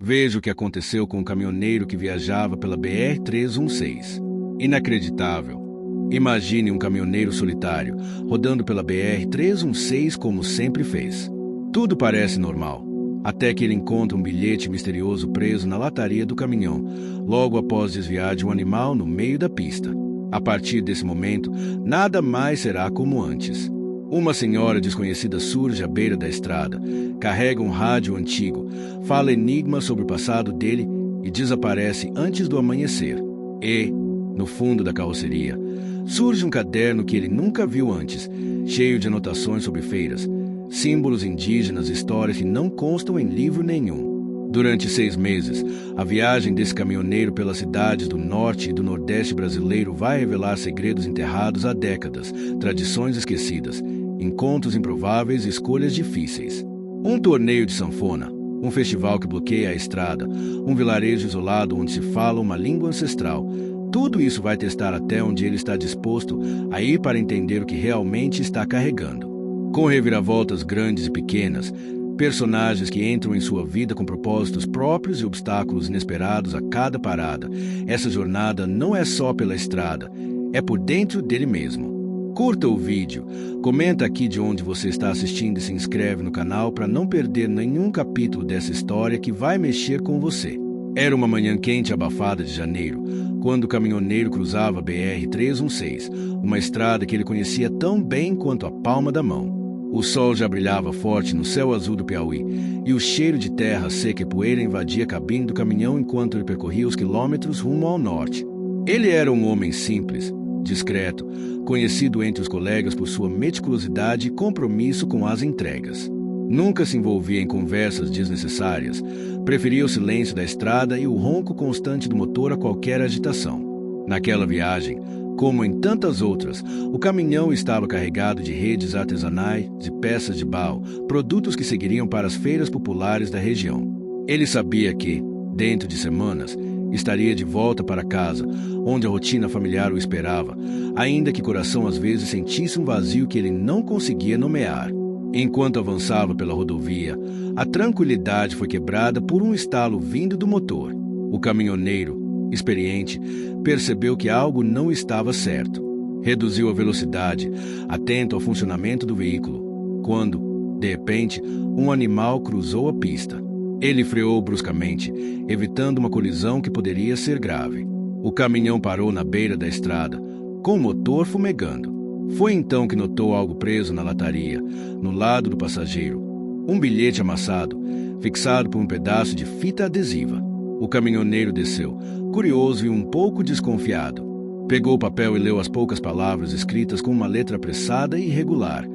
Veja o que aconteceu com o caminhoneiro que viajava pela BR-316. Inacreditável. Imagine um caminhoneiro solitário, rodando pela BR-316 como sempre fez. Tudo parece normal, até que ele encontra um bilhete misterioso preso na lataria do caminhão, logo após desviar de um animal no meio da pista. A partir desse momento, nada mais será como antes. Uma senhora desconhecida surge à beira da estrada, carrega um rádio antigo, fala enigmas sobre o passado dele e desaparece antes do amanhecer. E, no fundo da carroceria, surge um caderno que ele nunca viu antes, cheio de anotações sobre feiras, símbolos indígenas e histórias que não constam em livro nenhum. Durante 6 meses, a viagem desse caminhoneiro pelas cidades do norte e do nordeste brasileiro vai revelar segredos enterrados há décadas, tradições esquecidas, encontros improváveis e escolhas difíceis. Um torneio de sanfona, um festival que bloqueia a estrada, um vilarejo isolado onde se fala uma língua ancestral. Tudo isso vai testar até onde ele está disposto a ir para entender o que realmente está carregando. Com reviravoltas grandes e pequenas, personagens que entram em sua vida com propósitos próprios e obstáculos inesperados a cada parada, essa jornada não é só pela estrada, é por dentro dele mesmo. Curta o vídeo, comenta aqui de onde você está assistindo e se inscreve no canal para não perder nenhum capítulo dessa história que vai mexer com você. Era uma manhã quente e abafada de janeiro, quando o caminhoneiro cruzava a BR-316, uma estrada que ele conhecia tão bem quanto a palma da mão. O sol já brilhava forte no céu azul do Piauí, e o cheiro de terra seca e poeira invadia a cabine do caminhão enquanto ele percorria os quilômetros rumo ao norte. Ele era um homem simples, discreto, conhecido entre os colegas por sua meticulosidade e compromisso com as entregas. Nunca se envolvia em conversas desnecessárias, preferia o silêncio da estrada e o ronco constante do motor a qualquer agitação. Naquela viagem, como em tantas outras, o caminhão estava carregado de redes artesanais, de peças de pau, produtos que seguiriam para as feiras populares da região. Ele sabia que, dentro de semanas, estaria de volta para casa, onde a rotina familiar o esperava, ainda que o coração às vezes sentisse um vazio que ele não conseguia nomear. Enquanto avançava pela rodovia, a tranquilidade foi quebrada por um estalo vindo do motor. O caminhoneiro, experiente, percebeu que algo não estava certo. Reduziu a velocidade, atento ao funcionamento do veículo, quando, de repente, um animal cruzou a pista. Ele freou bruscamente, evitando uma colisão que poderia ser grave. O caminhão parou na beira da estrada, com o motor fumegando. Foi então que notou algo preso na lataria, no lado do passageiro. Um bilhete amassado, fixado por um pedaço de fita adesiva. O caminhoneiro desceu, curioso e um pouco desconfiado. Pegou o papel e leu as poucas palavras escritas com uma letra apressada e irregular.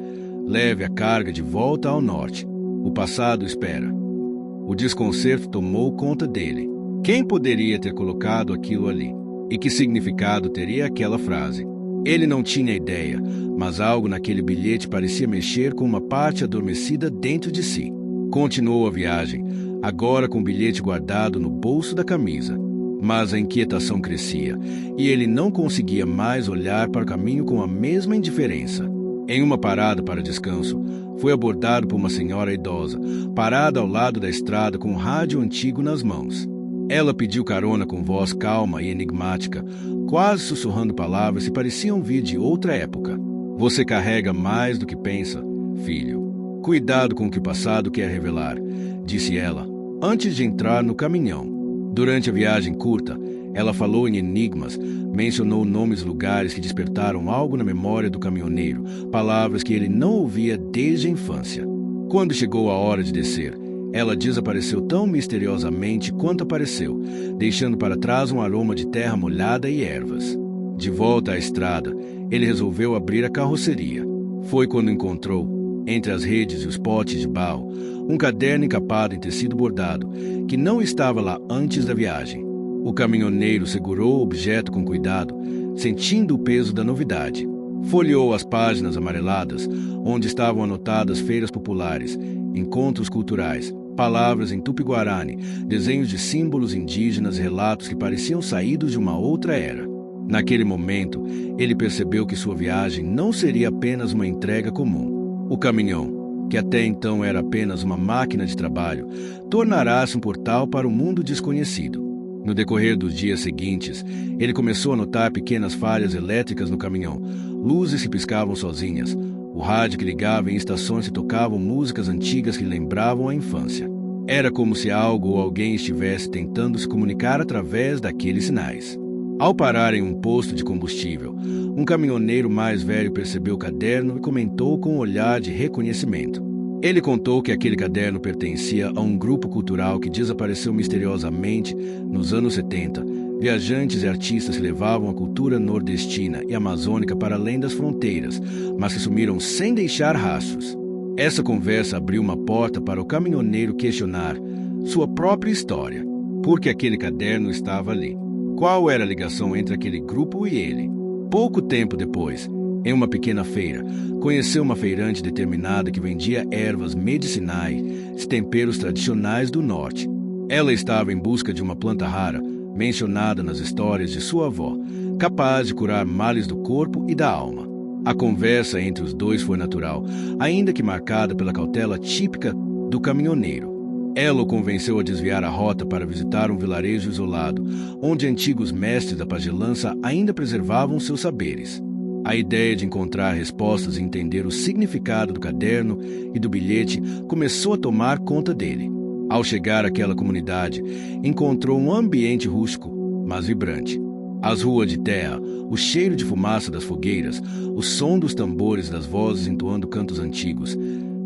Leve a carga de volta ao norte. O passado espera. O desconcerto tomou conta dele. Quem poderia ter colocado aquilo ali? E que significado teria aquela frase? Ele não tinha ideia, mas algo naquele bilhete parecia mexer com uma parte adormecida dentro de si. Continuou a viagem, agora com o bilhete guardado no bolso da camisa. Mas a inquietação crescia, e ele não conseguia mais olhar para o caminho com a mesma indiferença. Em uma parada para descanso, foi abordado por uma senhora idosa, parada ao lado da estrada com um rádio antigo nas mãos. Ela pediu carona com voz calma e enigmática, quase sussurrando palavras que pareciam vir de outra época. Você carrega mais do que pensa, filho. Cuidado com o que o passado quer revelar, disse ela, antes de entrar no caminhão. Durante a viagem curta, ela falou em enigmas, mencionou nomes e lugares que despertaram algo na memória do caminhoneiro, palavras que ele não ouvia desde a infância. Quando chegou a hora de descer, ela desapareceu tão misteriosamente quanto apareceu, deixando para trás um aroma de terra molhada e ervas. De volta à estrada, ele resolveu abrir a carroceria. Foi quando encontrou, entre as redes e os potes de pau, um caderno encapado em tecido bordado, que não estava lá antes da viagem. O caminhoneiro segurou o objeto com cuidado, sentindo o peso da novidade. Folheou as páginas amareladas, onde estavam anotadas feiras populares, encontros culturais, palavras em tupi-guarani, desenhos de símbolos indígenas e relatos que pareciam saídos de uma outra era. Naquele momento, ele percebeu que sua viagem não seria apenas uma entrega comum. O caminhão, que até então era apenas uma máquina de trabalho, tornará-se um portal para o mundo desconhecido. No decorrer dos dias seguintes, ele começou a notar pequenas falhas elétricas no caminhão, luzes que piscavam sozinhas, o rádio que ligava em estações que tocavam músicas antigas que lembravam a infância. Era como se algo ou alguém estivesse tentando se comunicar através daqueles sinais. Ao parar em um posto de combustível, um caminhoneiro mais velho percebeu o caderno e comentou com um olhar de reconhecimento. Ele contou que aquele caderno pertencia a um grupo cultural que desapareceu misteriosamente nos anos 70. Viajantes e artistas que levavam a cultura nordestina e amazônica para além das fronteiras, mas que sumiram sem deixar rastros. Essa conversa abriu uma porta para o caminhoneiro questionar sua própria história. Por que aquele caderno estava ali? Qual era a ligação entre aquele grupo e ele? Pouco tempo depois, em uma pequena feira, conheceu uma feirante determinada que vendia ervas medicinais e temperos tradicionais do norte. Ela estava em busca de uma planta rara, mencionada nas histórias de sua avó, capaz de curar males do corpo e da alma. A conversa entre os dois foi natural, ainda que marcada pela cautela típica do caminhoneiro. Ela o convenceu a desviar a rota para visitar um vilarejo isolado, onde antigos mestres da pagelança ainda preservavam seus saberes. A ideia de encontrar respostas e entender o significado do caderno e do bilhete começou a tomar conta dele. Ao chegar àquela comunidade, encontrou um ambiente rústico, mas vibrante. As ruas de terra, o cheiro de fumaça das fogueiras, o som dos tambores e das vozes entoando cantos antigos,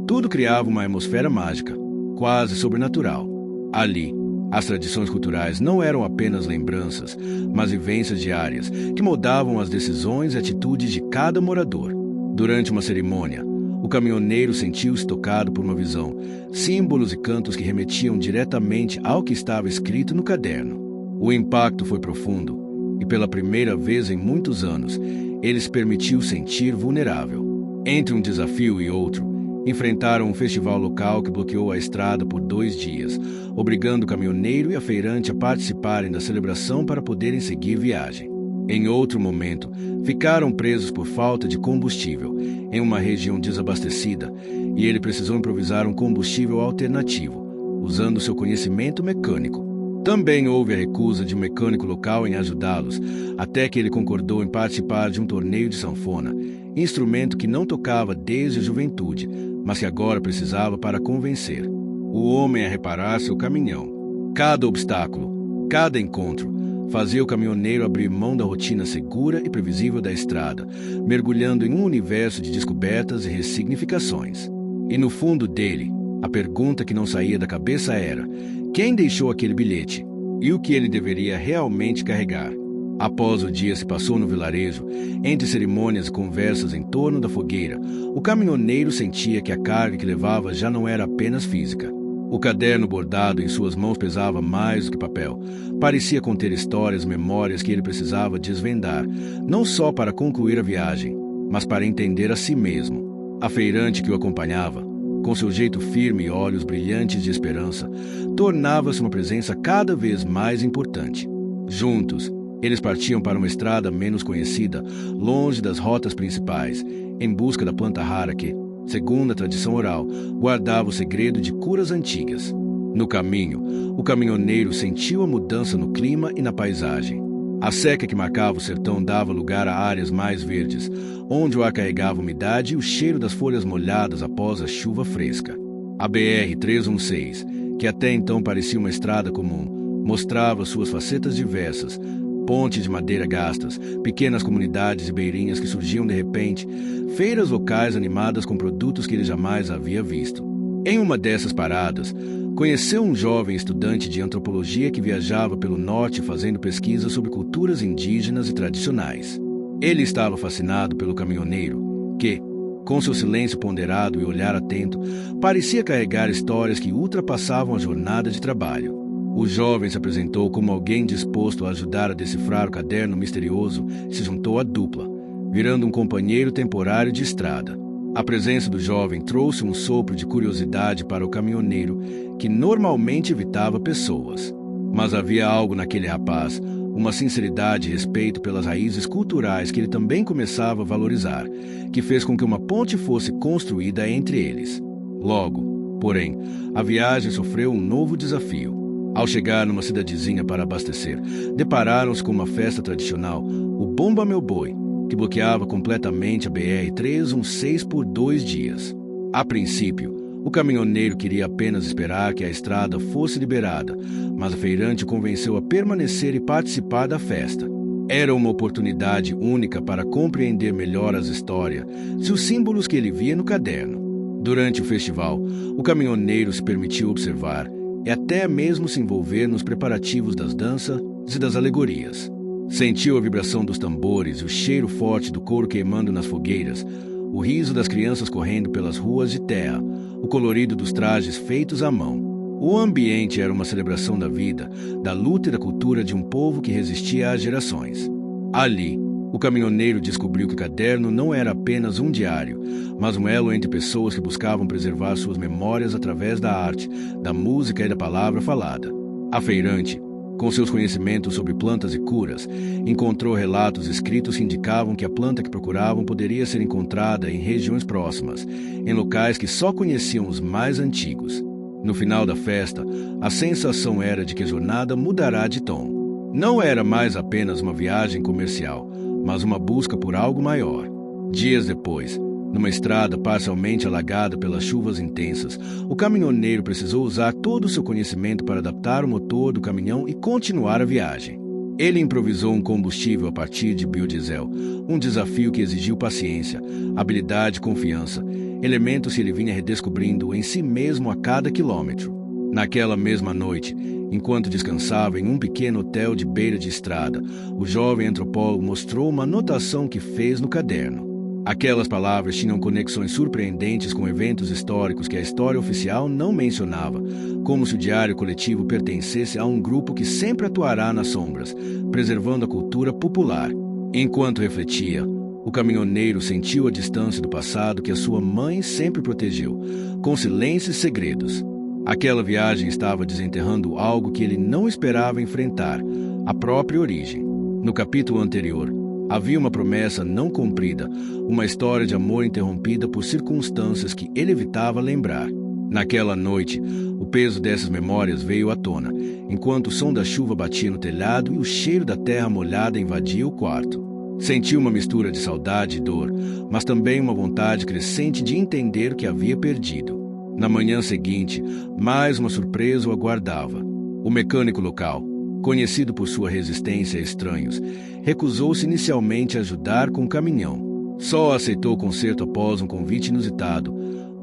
tudo criava uma atmosfera mágica, quase sobrenatural. Ali, as tradições culturais não eram apenas lembranças, mas vivências diárias que moldavam as decisões e atitudes de cada morador. Durante uma cerimônia, o caminhoneiro sentiu-se tocado por uma visão, símbolos e cantos que remetiam diretamente ao que estava escrito no caderno. O impacto foi profundo e, pela primeira vez em muitos anos, ele se permitiu sentir vulnerável. Entre um desafio e outro, enfrentaram um festival local que bloqueou a estrada por 2 dias, obrigando o caminhoneiro e a feirante a participarem da celebração para poderem seguir viagem. Em outro momento, ficaram presos por falta de combustível, em uma região desabastecida, e ele precisou improvisar um combustível alternativo, usando seu conhecimento mecânico. Também houve a recusa de um mecânico local em ajudá-los, até que ele concordou em participar de um torneio de sanfona, instrumento que não tocava desde a juventude, mas que agora precisava para convencer o homem a reparar seu caminhão. Cada obstáculo, cada encontro, fazia o caminhoneiro abrir mão da rotina segura e previsível da estrada, mergulhando em um universo de descobertas e ressignificações. E no fundo dele, a pergunta que não saía da cabeça era: quem deixou aquele bilhete? E o que ele deveria realmente carregar? Após o dia se passou no vilarejo, entre cerimônias e conversas em torno da fogueira, o caminhoneiro sentia que a carga que levava já não era apenas física. O caderno bordado em suas mãos pesava mais do que papel. Parecia conter histórias, memórias que ele precisava desvendar, não só para concluir a viagem, mas para entender a si mesmo. A feirante que o acompanhava, com seu jeito firme e olhos brilhantes de esperança, tornava-se uma presença cada vez mais importante. Juntos, eles partiam para uma estrada menos conhecida, longe das rotas principais, em busca da planta rara que, segundo a tradição oral, guardava o segredo de curas antigas. No caminho, o caminhoneiro sentiu a mudança no clima e na paisagem. A seca que marcava o sertão dava lugar a áreas mais verdes, onde o ar carregava umidade e o cheiro das folhas molhadas após a chuva fresca. A BR-316, que até então parecia uma estrada comum, mostrava suas facetas diversas: pontes de madeira gastas, pequenas comunidades ribeirinhas que surgiam de repente, feiras locais animadas com produtos que ele jamais havia visto. Em uma dessas paradas, conheceu um jovem estudante de antropologia que viajava pelo norte fazendo pesquisas sobre culturas indígenas e tradicionais. Ele estava fascinado pelo caminhoneiro, que, com seu silêncio ponderado e olhar atento, parecia carregar histórias que ultrapassavam a jornada de trabalho. O jovem se apresentou como alguém disposto a ajudar a decifrar o caderno misterioso e se juntou à dupla, virando um companheiro temporário de estrada. A presença do jovem trouxe um sopro de curiosidade para o caminhoneiro, que normalmente evitava pessoas. Mas havia algo naquele rapaz, uma sinceridade e respeito pelas raízes culturais que ele também começava a valorizar, que fez com que uma ponte fosse construída entre eles. Logo, porém, a viagem sofreu um novo desafio. Ao chegar numa cidadezinha para abastecer, depararam-se com uma festa tradicional, o Bomba Meu Boi, que bloqueava completamente a BR-316 por 2 dias. A princípio, o caminhoneiro queria apenas esperar que a estrada fosse liberada, mas a feirante o convenceu a permanecer e participar da festa. Era uma oportunidade única para compreender melhor as histórias e os símbolos que ele via no caderno. Durante o festival, o caminhoneiro se permitiu observar e até mesmo se envolver nos preparativos das danças e das alegorias. Sentiu a vibração dos tambores e o cheiro forte do couro queimando nas fogueiras, o riso das crianças correndo pelas ruas de terra, o colorido dos trajes feitos à mão. O ambiente era uma celebração da vida, da luta e da cultura de um povo que resistia às gerações. Ali, o caminhoneiro descobriu que o caderno não era apenas um diário, mas um elo entre pessoas que buscavam preservar suas memórias através da arte, da música e da palavra falada. A feirante, com seus conhecimentos sobre plantas e curas, encontrou relatos escritos que indicavam que a planta que procuravam poderia ser encontrada em regiões próximas, em locais que só conheciam os mais antigos. No final da festa, a sensação era de que a jornada mudará de tom. Não era mais apenas uma viagem comercial, mas uma busca por algo maior. Dias depois, numa estrada parcialmente alagada pelas chuvas intensas, o caminhoneiro precisou usar todo o seu conhecimento para adaptar o motor do caminhão e continuar a viagem. Ele improvisou um combustível a partir de biodiesel, um desafio que exigiu paciência, habilidade e confiança, elementos que ele vinha redescobrindo em si mesmo a cada quilômetro. Naquela mesma noite, enquanto descansava em um pequeno hotel de beira de estrada, o jovem antropólogo mostrou uma anotação que fez no caderno. Aquelas palavras tinham conexões surpreendentes com eventos históricos que a história oficial não mencionava, como se o diário coletivo pertencesse a um grupo que sempre atuará nas sombras, preservando a cultura popular. Enquanto refletia, o caminhoneiro sentiu a distância do passado que a sua mãe sempre protegeu, com silêncios e segredos. Aquela viagem estava desenterrando algo que ele não esperava enfrentar, a própria origem. No capítulo anterior, havia uma promessa não cumprida, uma história de amor interrompida por circunstâncias que ele evitava lembrar. Naquela noite, o peso dessas memórias veio à tona, enquanto o som da chuva batia no telhado e o cheiro da terra molhada invadia o quarto. Sentiu uma mistura de saudade e dor, mas também uma vontade crescente de entender o que havia perdido. Na manhã seguinte, mais uma surpresa o aguardava. O mecânico local, conhecido por sua resistência a estranhos, recusou-se inicialmente a ajudar com o caminhão. Só aceitou o conserto após um convite inusitado,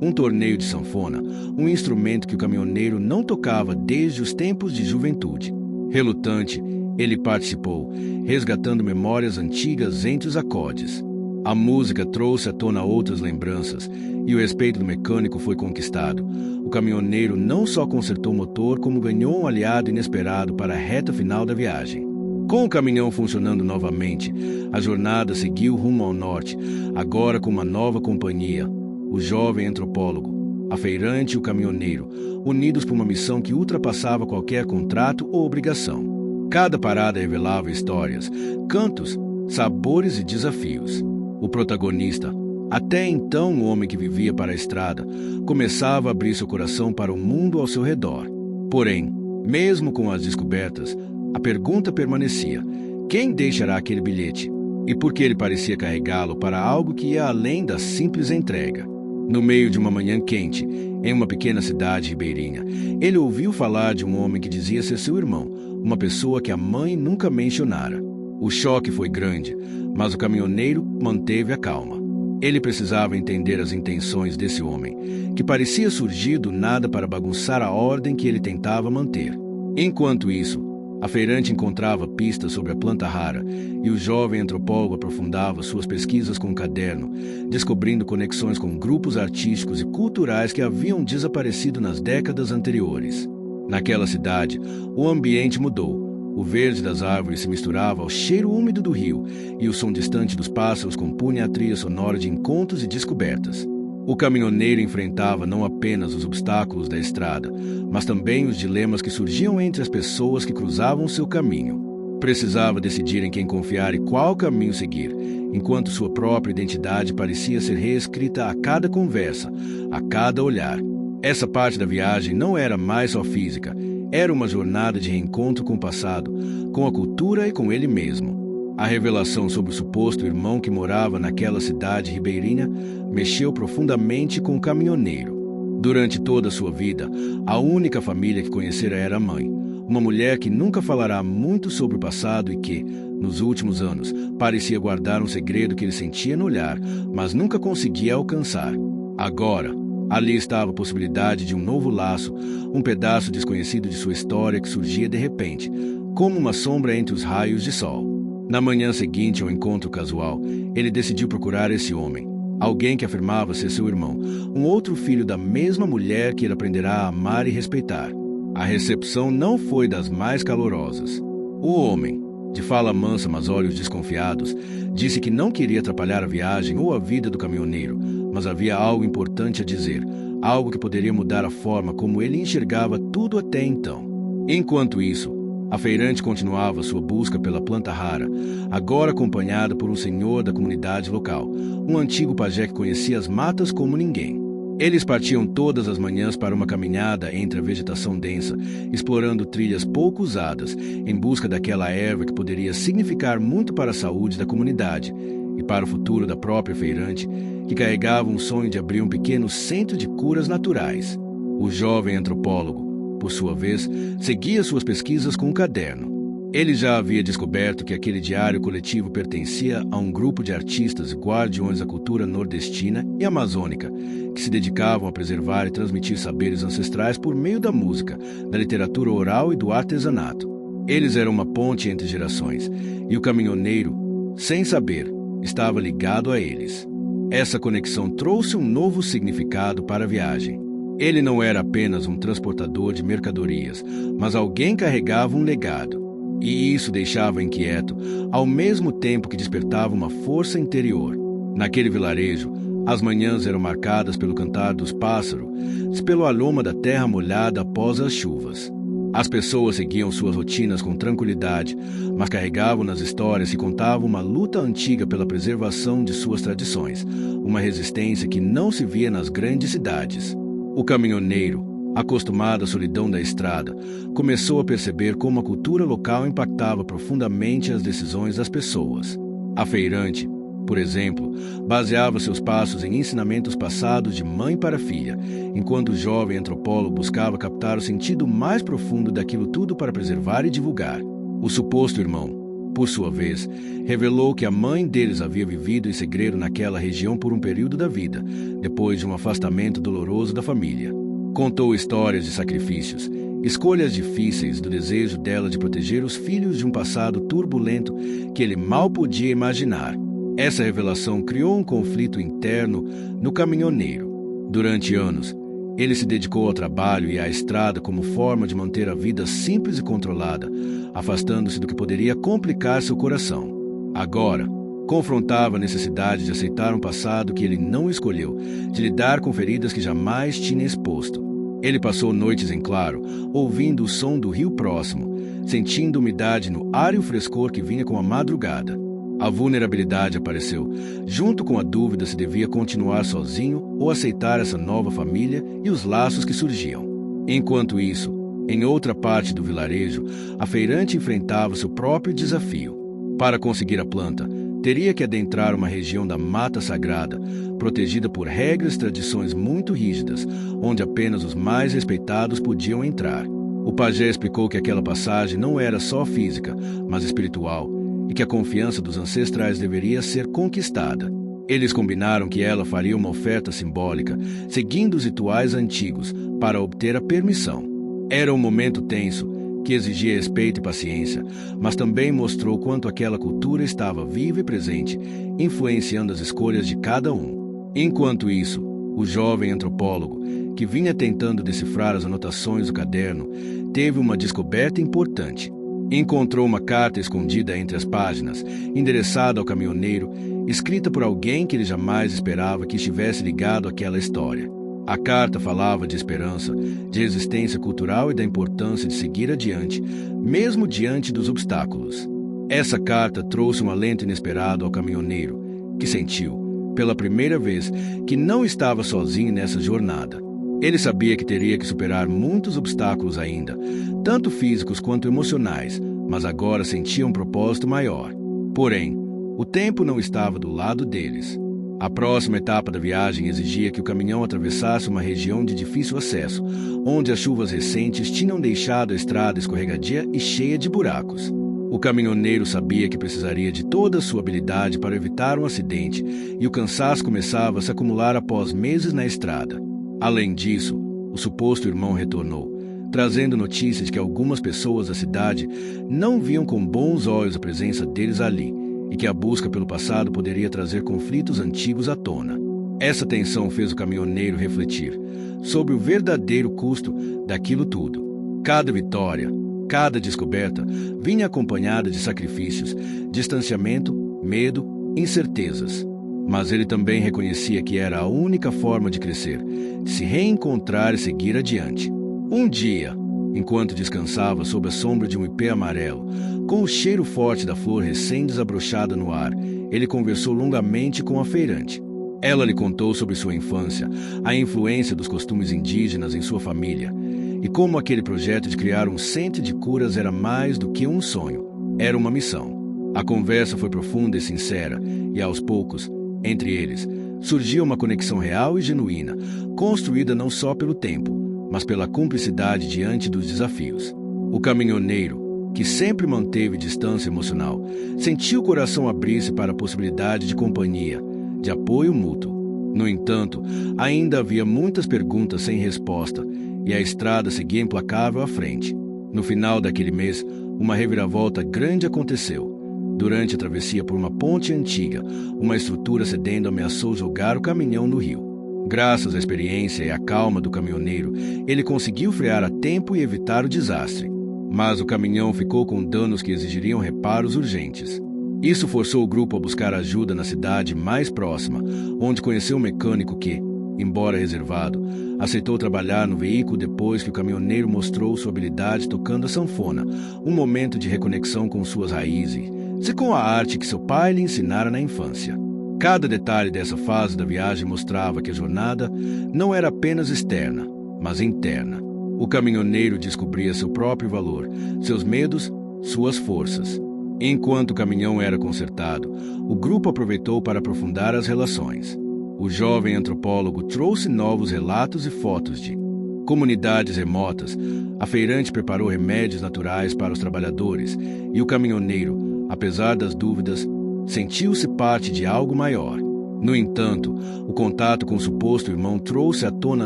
um torneio de sanfona, um instrumento que o caminhoneiro não tocava desde os tempos de juventude. Relutante, ele participou, resgatando memórias antigas entre os acordes. A música trouxe à tona outras lembranças, e o respeito do mecânico foi conquistado. O caminhoneiro não só consertou o motor, como ganhou um aliado inesperado para a reta final da viagem. Com o caminhão funcionando novamente, a jornada seguiu rumo ao norte, agora com uma nova companhia, o jovem antropólogo, a feirante e o caminhoneiro, unidos por uma missão que ultrapassava qualquer contrato ou obrigação. Cada parada revelava histórias, cantos, sabores e desafios. O protagonista, até então um homem que vivia para a estrada, começava a abrir seu coração para o mundo ao seu redor. Porém, mesmo com as descobertas, a pergunta permanecia: quem deixará aquele bilhete? E por que ele parecia carregá-lo para algo que ia além da simples entrega? No meio de uma manhã quente, em uma pequena cidade ribeirinha, ele ouviu falar de um homem que dizia ser seu irmão, uma pessoa que a mãe nunca mencionara. O choque foi grande, mas o caminhoneiro manteve a calma. Ele precisava entender as intenções desse homem, que parecia surgir do nada para bagunçar a ordem que ele tentava manter. Enquanto isso, a feirante encontrava pistas sobre a planta rara e o jovem antropólogo aprofundava suas pesquisas com um caderno, descobrindo conexões com grupos artísticos e culturais que haviam desaparecido nas décadas anteriores. Naquela cidade, o ambiente mudou. O verde das árvores se misturava ao cheiro úmido do rio e o som distante dos pássaros compunha a trilha sonora de encontros e descobertas. O caminhoneiro enfrentava não apenas os obstáculos da estrada, mas também os dilemas que surgiam entre as pessoas que cruzavam seu caminho. Precisava decidir em quem confiar e qual caminho seguir, enquanto sua própria identidade parecia ser reescrita a cada conversa, a cada olhar. Essa parte da viagem não era mais só física, era uma jornada de reencontro com o passado, com a cultura e com ele mesmo. A revelação sobre o suposto irmão que morava naquela cidade ribeirinha mexeu profundamente com o caminhoneiro. Durante toda a sua vida, a única família que conhecera era a mãe, uma mulher que nunca falará muito sobre o passado e que, nos últimos anos, parecia guardar um segredo que ele sentia no olhar, mas nunca conseguia alcançar. Agora, ali estava a possibilidade de um novo laço, um pedaço desconhecido de sua história que surgia de repente, como uma sombra entre os raios de sol. Na manhã seguinte ao encontro casual, ele decidiu procurar esse homem, alguém que afirmava ser seu irmão, um outro filho da mesma mulher que ele aprenderá a amar e respeitar. A recepção não foi das mais calorosas. O homem, de fala mansa mas olhos desconfiados, disse que não queria atrapalhar a viagem ou a vida do caminhoneiro, mas havia algo importante a dizer, algo que poderia mudar a forma como ele enxergava tudo até então. Enquanto isso, a feirante continuava sua busca pela planta rara, agora acompanhada por um senhor da comunidade local, um antigo pajé que conhecia as matas como ninguém. Eles partiam todas as manhãs para uma caminhada entre a vegetação densa, explorando trilhas pouco usadas, em busca daquela erva que poderia significar muito para a saúde da comunidade e para o futuro da própria feirante, que carregava um sonho de abrir um pequeno centro de curas naturais. O jovem antropólogo, por sua vez, seguia suas pesquisas com um caderno. Ele já havia descoberto que aquele diário coletivo pertencia a um grupo de artistas guardiões da cultura nordestina e amazônica, que se dedicavam a preservar e transmitir saberes ancestrais por meio da música, da literatura oral e do artesanato. Eles eram uma ponte entre gerações, e o caminhoneiro, sem saber, estava ligado a eles. Essa conexão trouxe um novo significado para a viagem. Ele não era apenas um transportador de mercadorias, mas alguém carregava um legado. E isso deixava inquieto, ao mesmo tempo que despertava uma força interior. Naquele vilarejo, as manhãs eram marcadas pelo cantar dos pássaros, pelo aroma da terra molhada após as chuvas. As pessoas seguiam suas rotinas com tranquilidade, mas carregavam nas histórias que contavam uma luta antiga pela preservação de suas tradições, uma resistência que não se via nas grandes cidades. O caminhoneiro, acostumado à solidão da estrada, começou a perceber como a cultura local impactava profundamente as decisões das pessoas. A feirante, por exemplo, baseava seus passos em ensinamentos passados de mãe para filha, enquanto o jovem antropólogo buscava captar o sentido mais profundo daquilo tudo para preservar e divulgar. O suposto irmão, por sua vez, revelou que a mãe deles havia vivido em segredo naquela região por um período da vida, depois de um afastamento doloroso da família. Contou histórias de sacrifícios, escolhas difíceis do desejo dela de proteger os filhos de um passado turbulento que ele mal podia imaginar. Essa revelação criou um conflito interno no caminhoneiro. Durante anos, ele se dedicou ao trabalho e à estrada como forma de manter a vida simples e controlada, afastando-se do que poderia complicar seu coração. Agora, confrontava a necessidade de aceitar um passado que ele não escolheu, de lidar com feridas que jamais tinha exposto. Ele passou noites em claro, ouvindo o som do rio próximo, sentindo umidade no ar e o frescor que vinha com a madrugada. A vulnerabilidade apareceu, junto com a dúvida se devia continuar sozinho ou aceitar essa nova família e os laços que surgiam. Enquanto isso, em outra parte do vilarejo, a feirante enfrentava seu próprio desafio. Para conseguir a planta, teria que adentrar uma região da mata sagrada, protegida por regras e tradições muito rígidas, onde apenas os mais respeitados podiam entrar. O pajé explicou que aquela passagem não era só física, mas espiritual, e que a confiança dos ancestrais deveria ser conquistada. Eles combinaram que ela faria uma oferta simbólica, seguindo os rituais antigos, para obter a permissão. Era um momento tenso, que exigia respeito e paciência, mas também mostrou quanto aquela cultura estava viva e presente, influenciando as escolhas de cada um. Enquanto isso, o jovem antropólogo, que vinha tentando decifrar as anotações do caderno, teve uma descoberta importante. Encontrou uma carta escondida entre as páginas, endereçada ao caminhoneiro, escrita por alguém que ele jamais esperava que estivesse ligado àquela história. A carta falava de esperança, de resistência cultural e da importância de seguir adiante, mesmo diante dos obstáculos. Essa carta trouxe um alento inesperado ao caminhoneiro, que sentiu, pela primeira vez, que não estava sozinho nessa jornada. Ele sabia que teria que superar muitos obstáculos ainda, tanto físicos quanto emocionais, mas agora sentia um propósito maior. Porém, o tempo não estava do lado deles. A próxima etapa da viagem exigia que o caminhão atravessasse uma região de difícil acesso, onde as chuvas recentes tinham deixado a estrada escorregadia e cheia de buracos. O caminhoneiro sabia que precisaria de toda a sua habilidade para evitar um acidente, e o cansaço começava a se acumular após meses na estrada. Além disso, o suposto irmão retornou, trazendo notícias de que algumas pessoas da cidade não viam com bons olhos a presença deles ali, e que a busca pelo passado poderia trazer conflitos antigos à tona. Essa tensão fez o caminhoneiro refletir sobre o verdadeiro custo daquilo tudo. Cada vitória, cada descoberta vinha acompanhada de sacrifícios, distanciamento, medo, incertezas. Mas ele também reconhecia que era a única forma de crescer, de se reencontrar e seguir adiante. Um dia, enquanto descansava sob a sombra de um ipê amarelo, com o cheiro forte da flor recém-desabrochada no ar, ele conversou longamente com a feirante. Ela lhe contou sobre sua infância, a influência dos costumes indígenas em sua família, e como aquele projeto de criar um centro de curas era mais do que um sonho, era uma missão. A conversa foi profunda e sincera, e aos poucos, entre eles, surgiu uma conexão real e genuína, construída não só pelo tempo, mas pela cumplicidade diante dos desafios. O caminhoneiro, que sempre manteve distância emocional, sentiu o coração abrir-se para a possibilidade de companhia, de apoio mútuo. No entanto, ainda havia muitas perguntas sem resposta, e a estrada seguia implacável à frente. No final daquele mês, uma reviravolta grande aconteceu. Durante a travessia por uma ponte antiga, uma estrutura cedendo ameaçou jogar o caminhão no rio. Graças à experiência e à calma do caminhoneiro, ele conseguiu frear a tempo e evitar o desastre. Mas o caminhão ficou com danos que exigiriam reparos urgentes. Isso forçou o grupo a buscar ajuda na cidade mais próxima, onde conheceu um mecânico que, embora reservado, aceitou trabalhar no veículo depois que o caminhoneiro mostrou sua habilidade tocando a sanfona, um momento de reconexão com suas raízes e com a arte que seu pai lhe ensinara na infância. Cada detalhe dessa fase da viagem mostrava que a jornada não era apenas externa, mas interna. O caminhoneiro descobria seu próprio valor, seus medos, suas forças. Enquanto o caminhão era consertado, o grupo aproveitou para aprofundar as relações. O jovem antropólogo trouxe novos relatos e fotos de comunidades remotas, a feirante preparou remédios naturais para os trabalhadores, e o caminhoneiro, apesar das dúvidas, sentiu-se parte de algo maior. No entanto, o contato com o suposto irmão trouxe à tona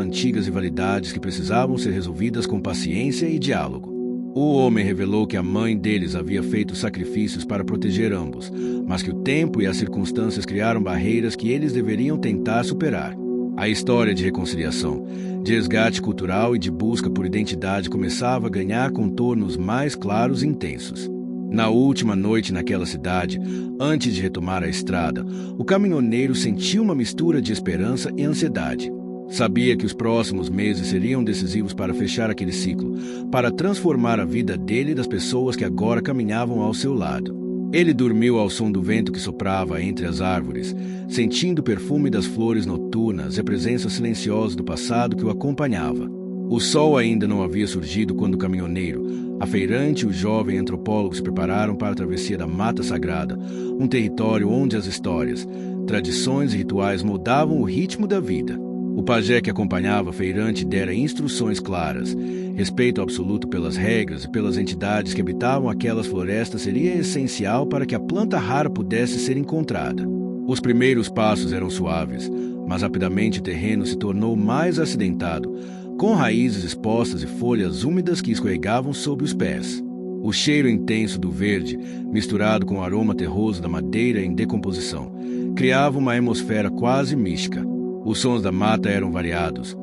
antigas rivalidades que precisavam ser resolvidas com paciência e diálogo. O homem revelou que a mãe deles havia feito sacrifícios para proteger ambos, mas que o tempo e as circunstâncias criaram barreiras que eles deveriam tentar superar. A história de reconciliação, de resgate cultural e de busca por identidade começava a ganhar contornos mais claros e intensos. Na última noite naquela cidade, antes de retomar a estrada, o caminhoneiro sentiu uma mistura de esperança e ansiedade. Sabia que os próximos meses seriam decisivos para fechar aquele ciclo, para transformar a vida dele e das pessoas que agora caminhavam ao seu lado. Ele dormiu ao som do vento que soprava entre as árvores, sentindo o perfume das flores noturnas e a presença silenciosa do passado que o acompanhava. O sol ainda não havia surgido quando o caminhoneiro, a feirante e o jovem antropólogo se prepararam para a travessia da Mata Sagrada, um território onde as histórias, tradições e rituais moldavam o ritmo da vida. O pajé que acompanhava a feirante dera instruções claras. Respeito absoluto pelas regras e pelas entidades que habitavam aquelas florestas seria essencial para que a planta rara pudesse ser encontrada. Os primeiros passos eram suaves, mas rapidamente o terreno se tornou mais acidentado, com raízes expostas e folhas úmidas que escorregavam sob os pés. O cheiro intenso do verde, misturado com o aroma terroso da madeira em decomposição, criava uma atmosfera quase mística. Os sons da mata eram variados.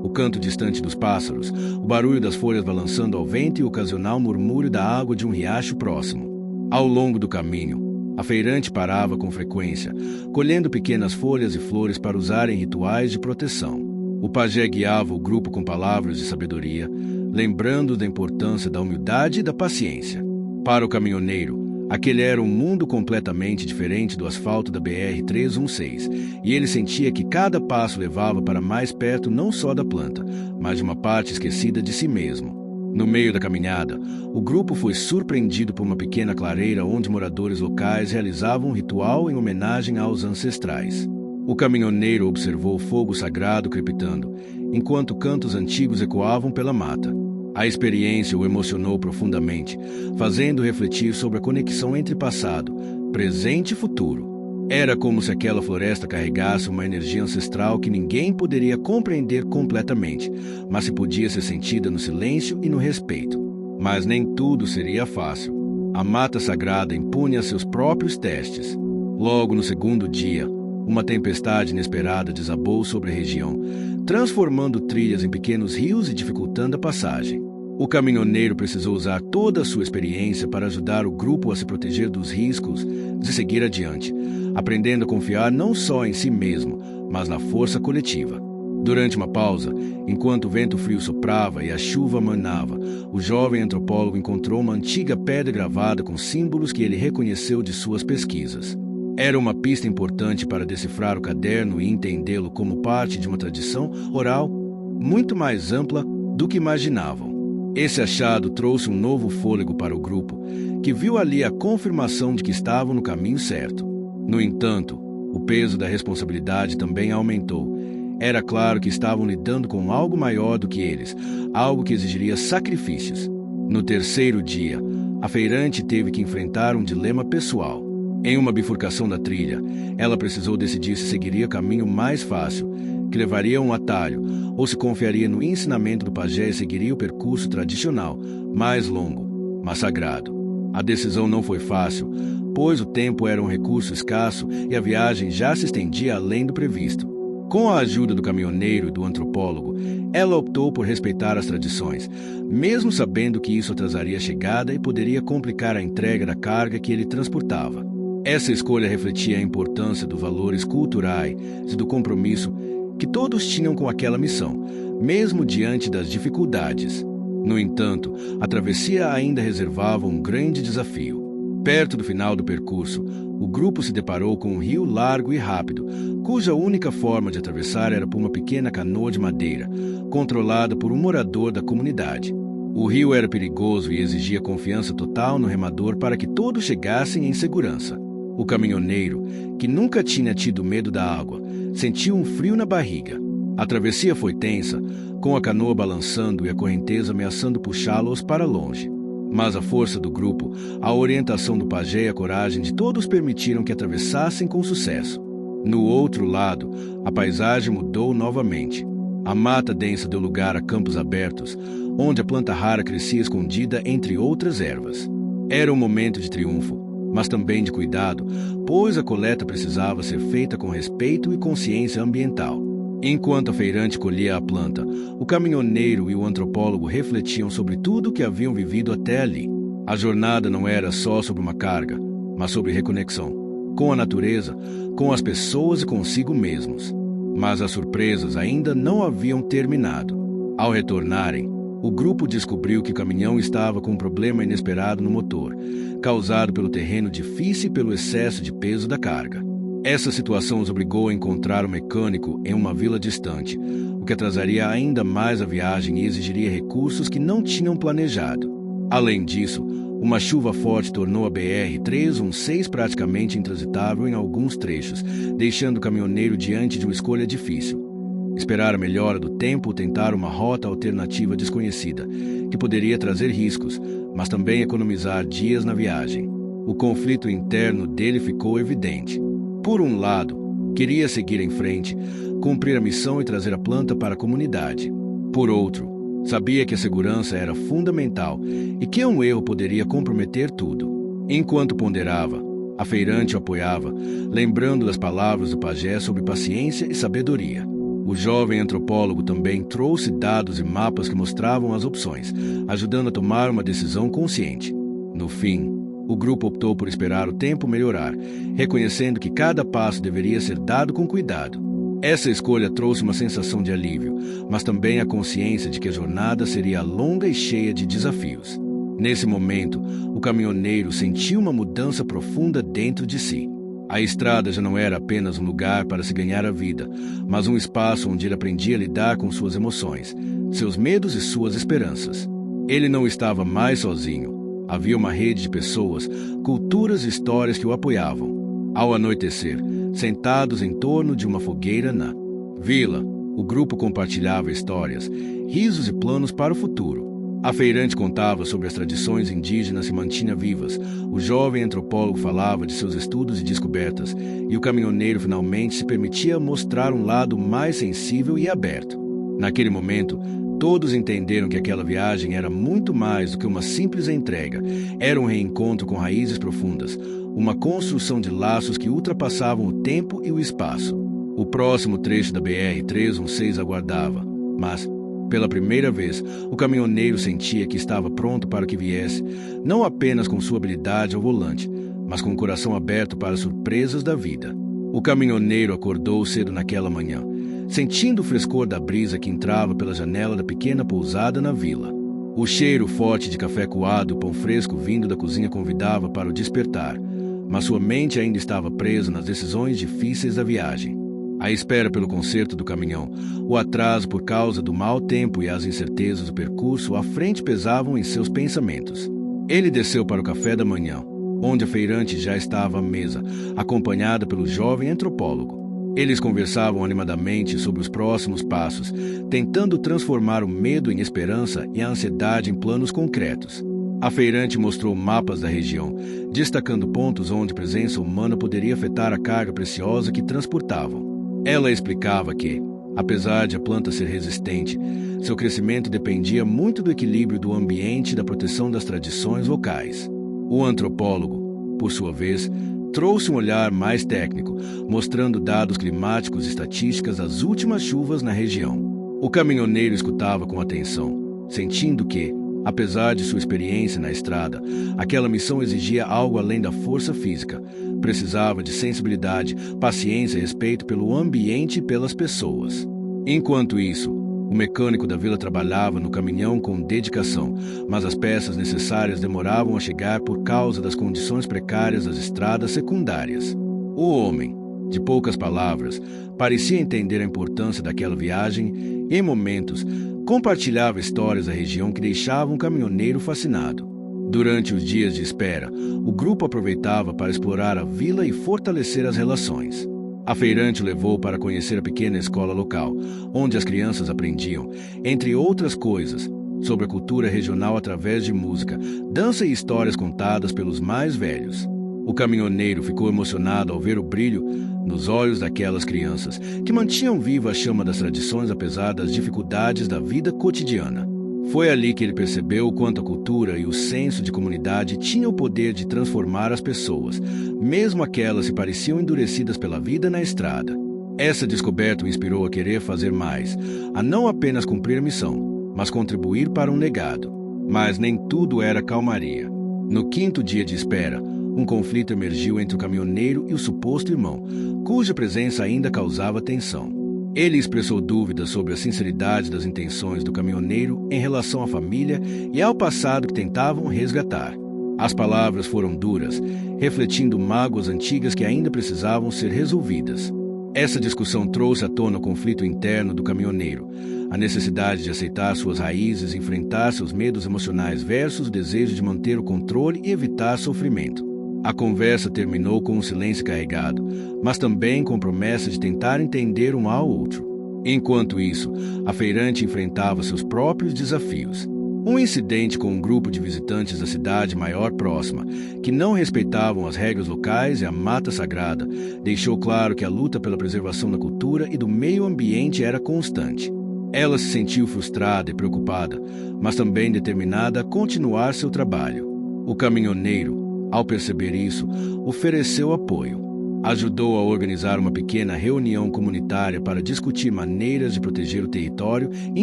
O canto distante dos pássaros, o barulho das folhas balançando ao vento e o ocasional murmúrio da água de um riacho próximo. Ao longo do caminho, a feirante parava com frequência, colhendo pequenas folhas e flores para usar em rituais de proteção. O pajé guiava o grupo com palavras de sabedoria, lembrando da importância da humildade e da paciência. Para o caminhoneiro, Aquele era um mundo completamente diferente do asfalto da BR-316, e ele sentia que cada passo levava para mais perto não só da planta, mas de uma parte esquecida de si mesmo. No meio da caminhada, o grupo foi surpreendido por uma pequena clareira onde moradores locais realizavam um ritual em homenagem aos ancestrais. O caminhoneiro observou o fogo sagrado crepitando, enquanto cantos antigos ecoavam pela mata. A experiência o emocionou profundamente, fazendo refletir sobre a conexão entre passado, presente e futuro. Era como se aquela floresta carregasse uma energia ancestral que ninguém poderia compreender completamente, mas se podia ser sentida no silêncio e no respeito. Mas nem tudo seria fácil. A mata sagrada impunha seus próprios testes. Logo no segundo dia, uma tempestade inesperada desabou sobre a região, transformando trilhas em pequenos rios e dificultando a passagem. O caminhoneiro precisou usar toda a sua experiência para ajudar o grupo a se proteger dos riscos de seguir adiante, aprendendo a confiar não só em si mesmo, mas na força coletiva. Durante uma pausa, enquanto o vento frio soprava e a chuva manava, o jovem antropólogo encontrou uma antiga pedra gravada com símbolos que ele reconheceu de suas pesquisas. Era uma pista importante para decifrar o caderno e entendê-lo como parte de uma tradição oral muito mais ampla do que imaginavam. Esse achado trouxe um novo fôlego para o grupo, que viu ali a confirmação de que estavam no caminho certo. No entanto, o peso da responsabilidade também aumentou. Era claro que estavam lidando com algo maior do que eles, algo que exigiria sacrifícios. No terceiro dia, a feirante teve que enfrentar um dilema pessoal. Em uma bifurcação da trilha, ela precisou decidir se seguiria o caminho mais fácil, que levaria a um atalho, ou se confiaria no ensinamento do pajé e seguiria o percurso tradicional, mais longo, mas sagrado. A decisão não foi fácil, pois o tempo era um recurso escasso e a viagem já se estendia além do previsto. Com a ajuda do caminhoneiro e do antropólogo, ela optou por respeitar as tradições, mesmo sabendo que isso atrasaria a chegada e poderia complicar a entrega da carga que ele transportava. Essa escolha refletia a importância dos valores culturais e do compromisso que todos tinham com aquela missão, mesmo diante das dificuldades. No entanto, a travessia ainda reservava um grande desafio. Perto do final do percurso, o grupo se deparou com um rio largo e rápido, cuja única forma de atravessar era por uma pequena canoa de madeira, controlada por um morador da comunidade. O rio era perigoso e exigia confiança total no remador para que todos chegassem em segurança. O caminhoneiro, que nunca tinha tido medo da água, sentiu um frio na barriga. A travessia foi tensa, com a canoa balançando e a correnteza ameaçando puxá-los para longe. Mas a força do grupo, a orientação do pajé e a coragem de todos permitiram que atravessassem com sucesso. No outro lado, a paisagem mudou novamente. A mata densa deu lugar a campos abertos, onde a planta rara crescia escondida entre outras ervas. Era um momento de triunfo, mas também de cuidado, pois a coleta precisava ser feita com respeito e consciência ambiental. Enquanto a feirante colhia a planta, o caminhoneiro e o antropólogo refletiam sobre tudo o que haviam vivido até ali. A jornada não era só sobre uma carga, mas sobre reconexão, com a natureza, com as pessoas e consigo mesmos. Mas as surpresas ainda não haviam terminado. Ao retornarem, o grupo descobriu que o caminhão estava com um problema inesperado no motor, causado pelo terreno difícil e pelo excesso de peso da carga. Essa situação os obrigou a encontrar um mecânico em uma vila distante, o que atrasaria ainda mais a viagem e exigiria recursos que não tinham planejado. Além disso, uma chuva forte tornou a BR-316 praticamente intransitável em alguns trechos, deixando o caminhoneiro diante de uma escolha difícil. Esperar a melhora do tempo ou tentar uma rota alternativa desconhecida, que poderia trazer riscos, mas também economizar dias na viagem. O conflito interno dele ficou evidente. Por um lado, queria seguir em frente, cumprir a missão e trazer a planta para a comunidade. Por outro, sabia que a segurança era fundamental e que um erro poderia comprometer tudo. Enquanto ponderava, a feirante o apoiava, lembrando das palavras do pajé sobre paciência e sabedoria. O jovem antropólogo também trouxe dados e mapas que mostravam as opções, ajudando a tomar uma decisão consciente. No fim, o grupo optou por esperar o tempo melhorar, reconhecendo que cada passo deveria ser dado com cuidado. Essa escolha trouxe uma sensação de alívio, mas também a consciência de que a jornada seria longa e cheia de desafios. Nesse momento, o caminhoneiro sentiu uma mudança profunda dentro de si. A estrada já não era apenas um lugar para se ganhar a vida, mas um espaço onde ele aprendia a lidar com suas emoções, seus medos e suas esperanças. Ele não estava mais sozinho. Havia uma rede de pessoas, culturas e histórias que o apoiavam. Ao anoitecer, sentados em torno de uma fogueira na vila, o grupo compartilhava histórias, risos e planos para o futuro. A feirante contava sobre as tradições indígenas e mantinha vivas. O jovem antropólogo falava de seus estudos e descobertas, e o caminhoneiro finalmente se permitia mostrar um lado mais sensível e aberto. Naquele momento, todos entenderam que aquela viagem era muito mais do que uma simples entrega. Era um reencontro com raízes profundas, uma construção de laços que ultrapassavam o tempo e o espaço. O próximo trecho da BR-316 aguardava, mas, pela primeira vez, o caminhoneiro sentia que estava pronto para o que viesse, não apenas com sua habilidade ao volante, mas com o coração aberto para as surpresas da vida. O caminhoneiro acordou cedo naquela manhã, sentindo o frescor da brisa que entrava pela janela da pequena pousada na vila. O cheiro forte de café coado e pão fresco vindo da cozinha convidava para o despertar, mas sua mente ainda estava presa nas decisões difíceis da viagem. A espera pelo conserto do caminhão, o atraso por causa do mau tempo e as incertezas do percurso à frente pesavam em seus pensamentos. Ele desceu para o café da manhã, onde a feirante já estava à mesa, acompanhada pelo jovem antropólogo. Eles conversavam animadamente sobre os próximos passos, tentando transformar o medo em esperança e a ansiedade em planos concretos. A feirante mostrou mapas da região, destacando pontos onde a presença humana poderia afetar a carga preciosa que transportavam. Ela explicava que, apesar de a planta ser resistente, seu crescimento dependia muito do equilíbrio do ambiente e da proteção das tradições locais. O antropólogo, por sua vez, trouxe um olhar mais técnico, mostrando dados climáticos e estatísticas das últimas chuvas na região. O caminhoneiro escutava com atenção, sentindo que, apesar de sua experiência na estrada, aquela missão exigia algo além da força física. Precisava de sensibilidade, paciência e respeito pelo ambiente e pelas pessoas. Enquanto isso, o mecânico da vila trabalhava no caminhão com dedicação, mas as peças necessárias demoravam a chegar por causa das condições precárias das estradas secundárias. O homem, de poucas palavras, parecia entender a importância daquela viagem e, em momentos, compartilhava histórias da região que deixavam o caminhoneiro fascinado. Durante os dias de espera, o grupo aproveitava para explorar a vila e fortalecer as relações. A feirante o levou para conhecer a pequena escola local, onde as crianças aprendiam, entre outras coisas, sobre a cultura regional através de música, dança e histórias contadas pelos mais velhos. O caminhoneiro ficou emocionado ao ver o brilho nos olhos daquelas crianças, que mantinham viva a chama das tradições apesar das dificuldades da vida cotidiana. Foi ali que ele percebeu o quanto a cultura e o senso de comunidade tinham o poder de transformar as pessoas, mesmo aquelas que pareciam endurecidas pela vida na estrada. Essa descoberta o inspirou a querer fazer mais, a não apenas cumprir a missão, mas contribuir para um legado. Mas nem tudo era calmaria. No quinto dia de espera, um conflito emergiu entre o caminhoneiro e o suposto irmão, cuja presença ainda causava tensão. Ele expressou dúvidas sobre a sinceridade das intenções do caminhoneiro em relação à família e ao passado que tentavam resgatar. As palavras foram duras, refletindo mágoas antigas que ainda precisavam ser resolvidas. Essa discussão trouxe à tona o conflito interno do caminhoneiro, a necessidade de aceitar suas raízes e enfrentar seus medos emocionais versus o desejo de manter o controle e evitar sofrimento. A conversa terminou com um silêncio carregado, mas também com promessa de tentar entender um ao outro. Enquanto isso, a feirante enfrentava seus próprios desafios. Um incidente com um grupo de visitantes da cidade maior próxima, que não respeitavam as regras locais e a mata sagrada, deixou claro que a luta pela preservação da cultura e do meio ambiente era constante. Ela se sentiu frustrada e preocupada, mas também determinada a continuar seu trabalho. O caminhoneiro, ao perceber isso, ofereceu apoio. Ajudou a organizar uma pequena reunião comunitária para discutir maneiras de proteger o território e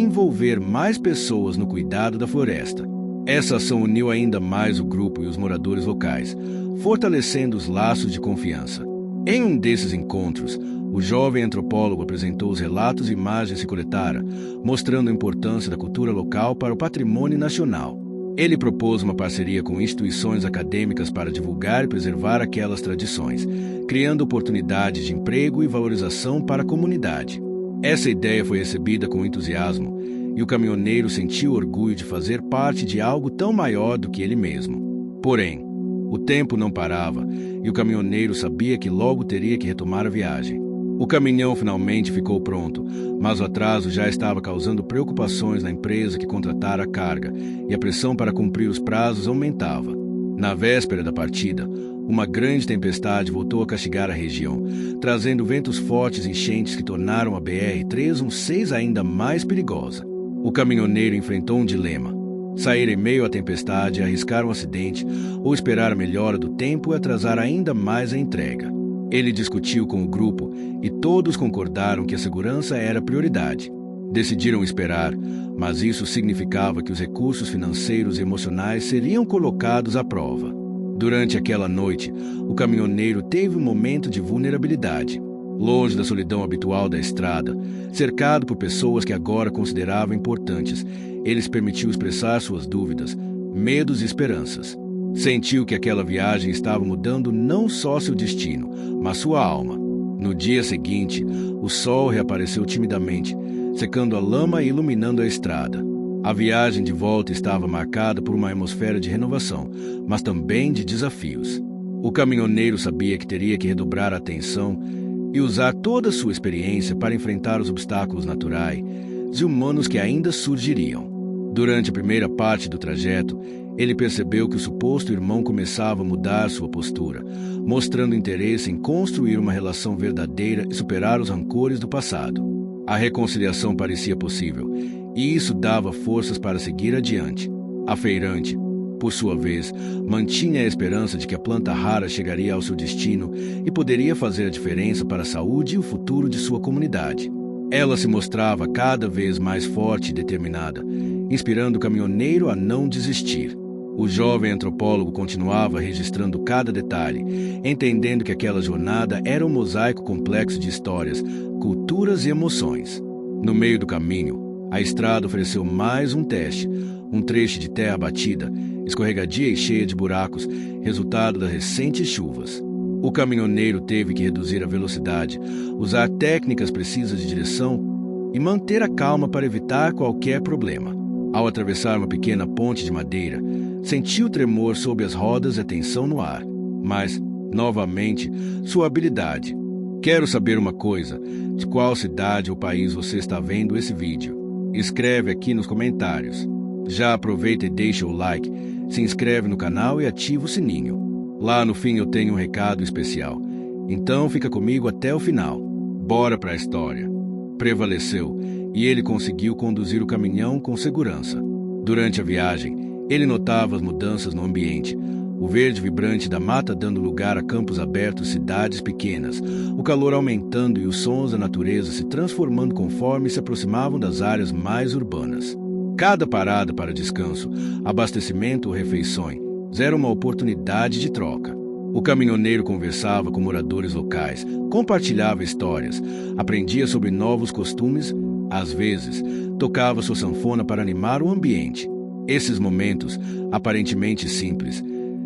envolver mais pessoas no cuidado da floresta. Essa ação uniu ainda mais o grupo e os moradores locais, fortalecendo os laços de confiança. Em um desses encontros, o jovem antropólogo apresentou os relatos e imagens que coletara, mostrando a importância da cultura local para o patrimônio nacional. Ele propôs uma parceria com instituições acadêmicas para divulgar e preservar aquelas tradições, criando oportunidades de emprego e valorização para a comunidade. Essa ideia foi recebida com entusiasmo, e o caminhoneiro sentiu orgulho de fazer parte de algo tão maior do que ele mesmo. Porém, o tempo não parava, e o caminhoneiro sabia que logo teria que retomar a viagem. O caminhão finalmente ficou pronto, mas o atraso já estava causando preocupações na empresa que contratara a carga, e a pressão para cumprir os prazos aumentava. Na véspera da partida, uma grande tempestade voltou a castigar a região, trazendo ventos fortes e enchentes que tornaram a BR-316 ainda mais perigosa. O caminhoneiro enfrentou um dilema: sair em meio à tempestade e arriscar um acidente, ou esperar a melhora do tempo e atrasar ainda mais a entrega. Ele discutiu com o grupo e todos concordaram que a segurança era prioridade. Decidiram esperar, mas isso significava que os recursos financeiros e emocionais seriam colocados à prova. Durante aquela noite, o caminhoneiro teve um momento de vulnerabilidade. Longe da solidão habitual da estrada, cercado por pessoas que agora considerava importantes, ele se permitiu expressar suas dúvidas, medos e esperanças. Sentiu que aquela viagem estava mudando não só seu destino, mas sua alma. No dia seguinte, o sol reapareceu timidamente, secando a lama e iluminando a estrada. A viagem de volta estava marcada por uma atmosfera de renovação, mas também de desafios. O caminhoneiro sabia que teria que redobrar a atenção e usar toda a sua experiência para enfrentar os obstáculos naturais e humanos que ainda surgiriam. Durante a primeira parte do trajeto, ele percebeu que o suposto irmão começava a mudar sua postura, mostrando interesse em construir uma relação verdadeira e superar os rancores do passado. A reconciliação parecia possível, e isso dava forças para seguir adiante. A feirante, por sua vez, mantinha a esperança de que a planta rara chegaria ao seu destino e poderia fazer a diferença para a saúde e o futuro de sua comunidade. Ela se mostrava cada vez mais forte e determinada, inspirando o caminhoneiro a não desistir. O jovem antropólogo continuava registrando cada detalhe, entendendo que aquela jornada era um mosaico complexo de histórias, culturas e emoções. No meio do caminho, a estrada ofereceu mais um teste, um trecho de terra batida, escorregadia e cheia de buracos, resultado das recentes chuvas. O caminhoneiro teve que reduzir a velocidade, usar técnicas precisas de direção e manter a calma para evitar qualquer problema. Ao atravessar uma pequena ponte de madeira, sentiu tremor sob as rodas e a tensão no ar. Mas, novamente, sua habilidade. Quero saber uma coisa: de qual cidade ou país você está vendo esse vídeo? Escreve aqui nos comentários. Já aproveita e deixa o like, se inscreve no canal e ativa o sininho. Lá no fim eu tenho um recado especial. Então fica comigo até o final. Bora para a história. Prevaleceu, e ele conseguiu conduzir o caminhão com segurança. Durante a viagem, ele notava as mudanças no ambiente. O verde vibrante da mata dando lugar a campos abertos e cidades pequenas, o calor aumentando e os sons da natureza se transformando conforme se aproximavam das áreas mais urbanas. Cada parada para descanso, abastecimento ou refeições era uma oportunidade de troca. O caminhoneiro conversava com moradores locais, compartilhava histórias, aprendia sobre novos costumes, às vezes, tocava sua sanfona para animar o ambiente. Esses momentos, aparentemente simples,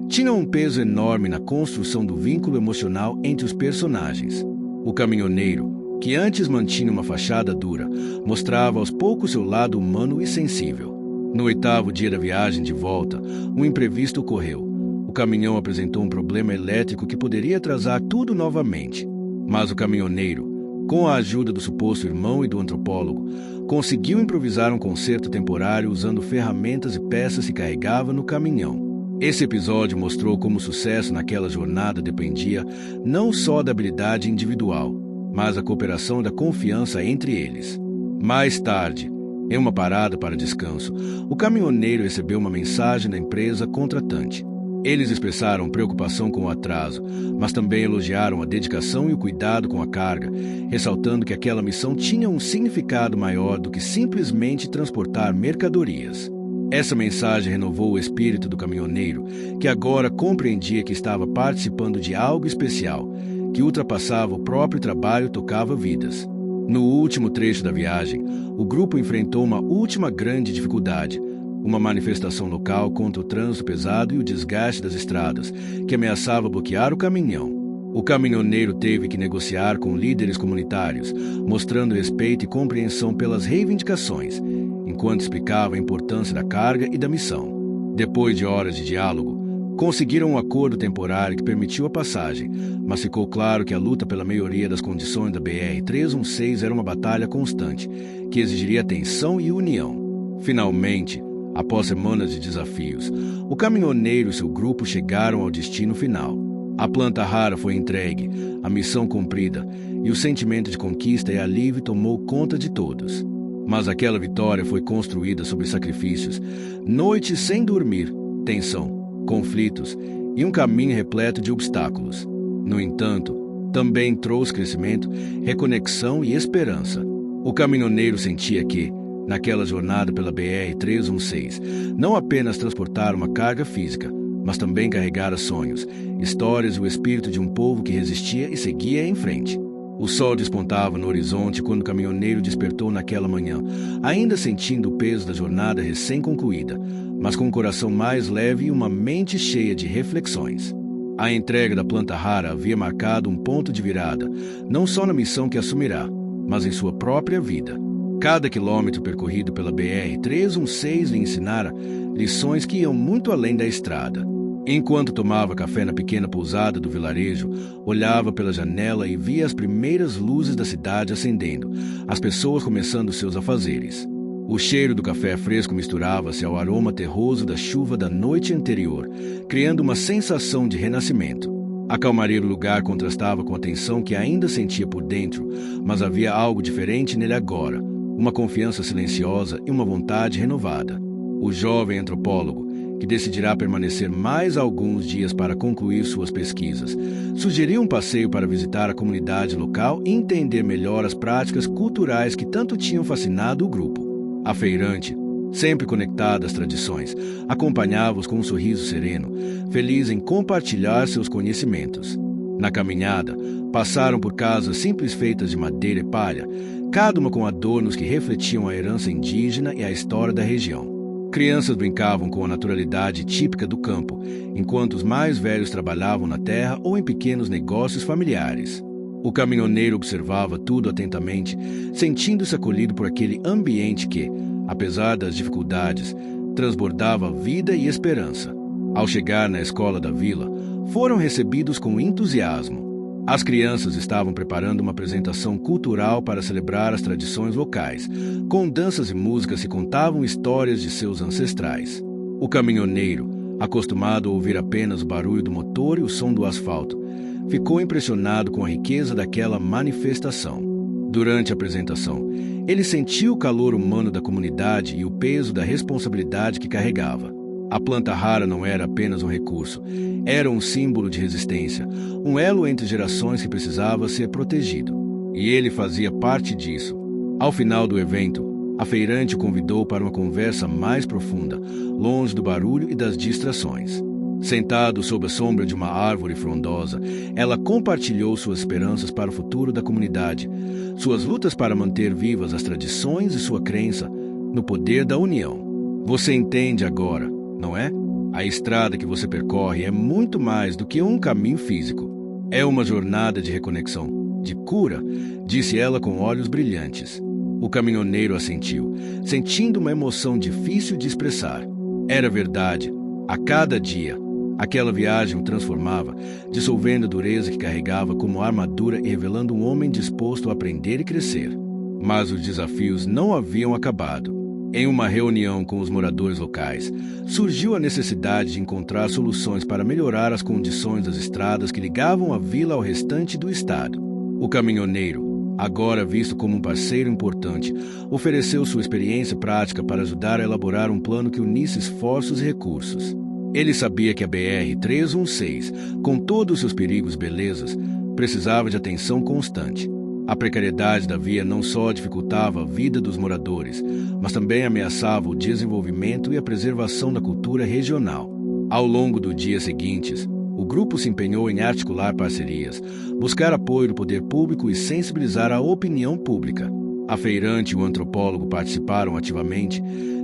tinham um peso enorme na construção do vínculo emocional entre os personagens. O caminhoneiro, que antes mantinha uma fachada dura, mostrava aos poucos seu lado humano e sensível. No 8º dia da viagem de volta, um imprevisto ocorreu. O caminhão apresentou um problema elétrico que poderia atrasar tudo novamente. Mas o caminhoneiro, com a ajuda do suposto irmão e do antropólogo, conseguiu improvisar um conserto temporário usando ferramentas e peças que carregava no caminhão. Esse episódio mostrou como o sucesso naquela jornada dependia não só da habilidade individual, mas da cooperação e da confiança entre eles. Mais tarde, em uma parada para descanso, o caminhoneiro recebeu uma mensagem da empresa contratante. Eles expressaram preocupação com o atraso, mas também elogiaram a dedicação e o cuidado com a carga, ressaltando que aquela missão tinha um significado maior do que simplesmente transportar mercadorias. Essa mensagem renovou o espírito do caminhoneiro, que agora compreendia que estava participando de algo especial, que ultrapassava o próprio trabalho e tocava vidas. No último trecho da viagem, o grupo enfrentou uma última grande dificuldade: uma manifestação local contra o trânsito pesado e o desgaste das estradas, que ameaçava bloquear o caminhão. O caminhoneiro teve que negociar com líderes comunitários, mostrando respeito e compreensão pelas reivindicações, enquanto explicava a importância da carga e da missão. Depois de horas de diálogo, conseguiram um acordo temporário que permitiu a passagem, mas ficou claro que a luta pela melhoria das condições da BR-316 era uma batalha constante, que exigiria atenção e união. Finalmente, após semanas de desafios, o caminhoneiro e seu grupo chegaram ao destino final. A planta rara foi entregue, a missão cumprida, e o sentimento de conquista e alívio tomou conta de todos. Mas aquela vitória foi construída sobre sacrifícios, noites sem dormir, tensão, conflitos e um caminho repleto de obstáculos. No entanto, também trouxe crescimento, reconexão e esperança. O caminhoneiro sentia que, naquela jornada pela BR-316, não apenas transportar uma carga física, mas também carregara sonhos, histórias e o espírito de um povo que resistia e seguia em frente. O sol despontava no horizonte quando o caminhoneiro despertou naquela manhã, ainda sentindo o peso da jornada recém-concluída, mas com um coração mais leve e uma mente cheia de reflexões. A entrega da planta rara havia marcado um ponto de virada, não só na missão que assumirá, mas em sua própria vida. Cada quilômetro percorrido pela BR-316 lhe ensinara lições que iam muito além da estrada. Enquanto tomava café na pequena pousada do vilarejo, olhava pela janela e via as primeiras luzes da cidade acendendo, as pessoas começando seus afazeres. O cheiro do café fresco misturava-se ao aroma terroso da chuva da noite anterior, criando uma sensação de renascimento. A calmaria do lugar contrastava com a tensão que ainda sentia por dentro, mas havia algo diferente nele agora, uma confiança silenciosa e uma vontade renovada. O jovem antropólogo, que decidirá permanecer mais alguns dias para concluir suas pesquisas, sugeriu um passeio para visitar a comunidade local e entender melhor as práticas culturais que tanto tinham fascinado o grupo. A feirante, sempre conectada às tradições, acompanhava-os com um sorriso sereno, feliz em compartilhar seus conhecimentos. Na caminhada, passaram por casas simples feitas de madeira e palha, cada uma com adornos que refletiam a herança indígena e a história da região. Crianças brincavam com a naturalidade típica do campo, enquanto os mais velhos trabalhavam na terra ou em pequenos negócios familiares. O caminhoneiro observava tudo atentamente, sentindo-se acolhido por aquele ambiente que, apesar das dificuldades, transbordava vida e esperança. Ao chegar na escola da vila, foram recebidos com entusiasmo. As crianças estavam preparando uma apresentação cultural para celebrar as tradições locais. Com danças e músicas se contavam histórias de seus ancestrais. O caminhoneiro, acostumado a ouvir apenas o barulho do motor e o som do asfalto, ficou impressionado com a riqueza daquela manifestação. Durante a apresentação, ele sentiu o calor humano da comunidade e o peso da responsabilidade que carregava. A planta rara não era apenas um recurso, era um símbolo de resistência, um elo entre gerações que precisava ser protegido. E ele fazia parte disso. Ao final do evento, a feirante o convidou para uma conversa mais profunda, longe do barulho e das distrações. Sentado sob a sombra de uma árvore frondosa, ela compartilhou suas esperanças para o futuro da comunidade, suas lutas para manter vivas as tradições e sua crença no poder da união. Você entende agora, não é? A estrada que você percorre é muito mais do que um caminho físico. É uma jornada de reconexão, de cura, disse ela com olhos brilhantes. O caminhoneiro assentiu, sentindo uma emoção difícil de expressar. Era verdade. A cada dia, aquela viagem o transformava, dissolvendo a dureza que carregava como armadura e revelando um homem disposto a aprender e crescer. Mas os desafios não haviam acabado. Em uma reunião com os moradores locais, surgiu a necessidade de encontrar soluções para melhorar as condições das estradas que ligavam a vila ao restante do estado. O caminhoneiro, agora visto como um parceiro importante, ofereceu sua experiência prática para ajudar a elaborar um plano que unisse esforços e recursos. Ele sabia que a BR-316, com todos os seus perigos e belezas, precisava de atenção constante. A precariedade da via não só dificultava a vida dos moradores, mas também ameaçava o desenvolvimento e a preservação da cultura regional. Ao longo dos dias seguintes, o grupo se empenhou em articular parcerias, buscar apoio do poder público e sensibilizar a opinião pública. A feirante e o antropólogo participaram ativamente,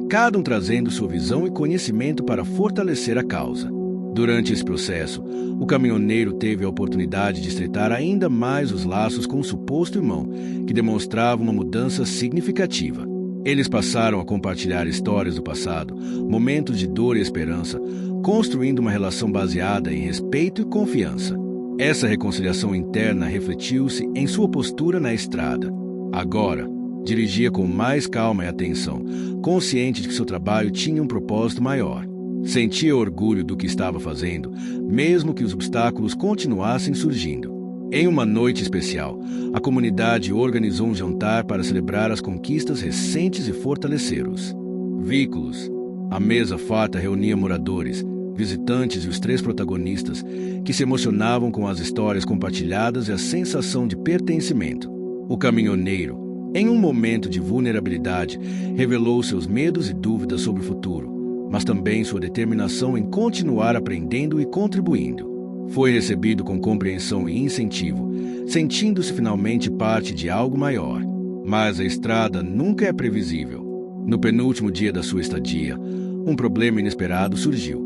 cada um trazendo sua visão e conhecimento para fortalecer a causa. Durante esse processo, o caminhoneiro teve a oportunidade de estreitar ainda mais os laços com o suposto irmão, que demonstrava uma mudança significativa. Eles passaram a compartilhar histórias do passado, momentos de dor e esperança, construindo uma relação baseada em respeito e confiança. Essa reconciliação interna refletiu-se em sua postura na estrada. Agora, dirigia com mais calma e atenção, consciente de que seu trabalho tinha um propósito maior. Sentia orgulho do que estava fazendo, mesmo que os obstáculos continuassem surgindo. Em uma noite especial, a comunidade organizou um jantar para celebrar as conquistas recentes e fortalecê-los. Veículos. A mesa farta reunia moradores, visitantes e os 3 protagonistas, que se emocionavam com as histórias compartilhadas e a sensação de pertencimento. O caminhoneiro, em um momento de vulnerabilidade, revelou seus medos e dúvidas sobre o futuro, mas também sua determinação em continuar aprendendo e contribuindo. Foi recebido com compreensão e incentivo, sentindo-se finalmente parte de algo maior. Mas a estrada nunca é previsível. No penúltimo dia da sua estadia, um problema inesperado surgiu.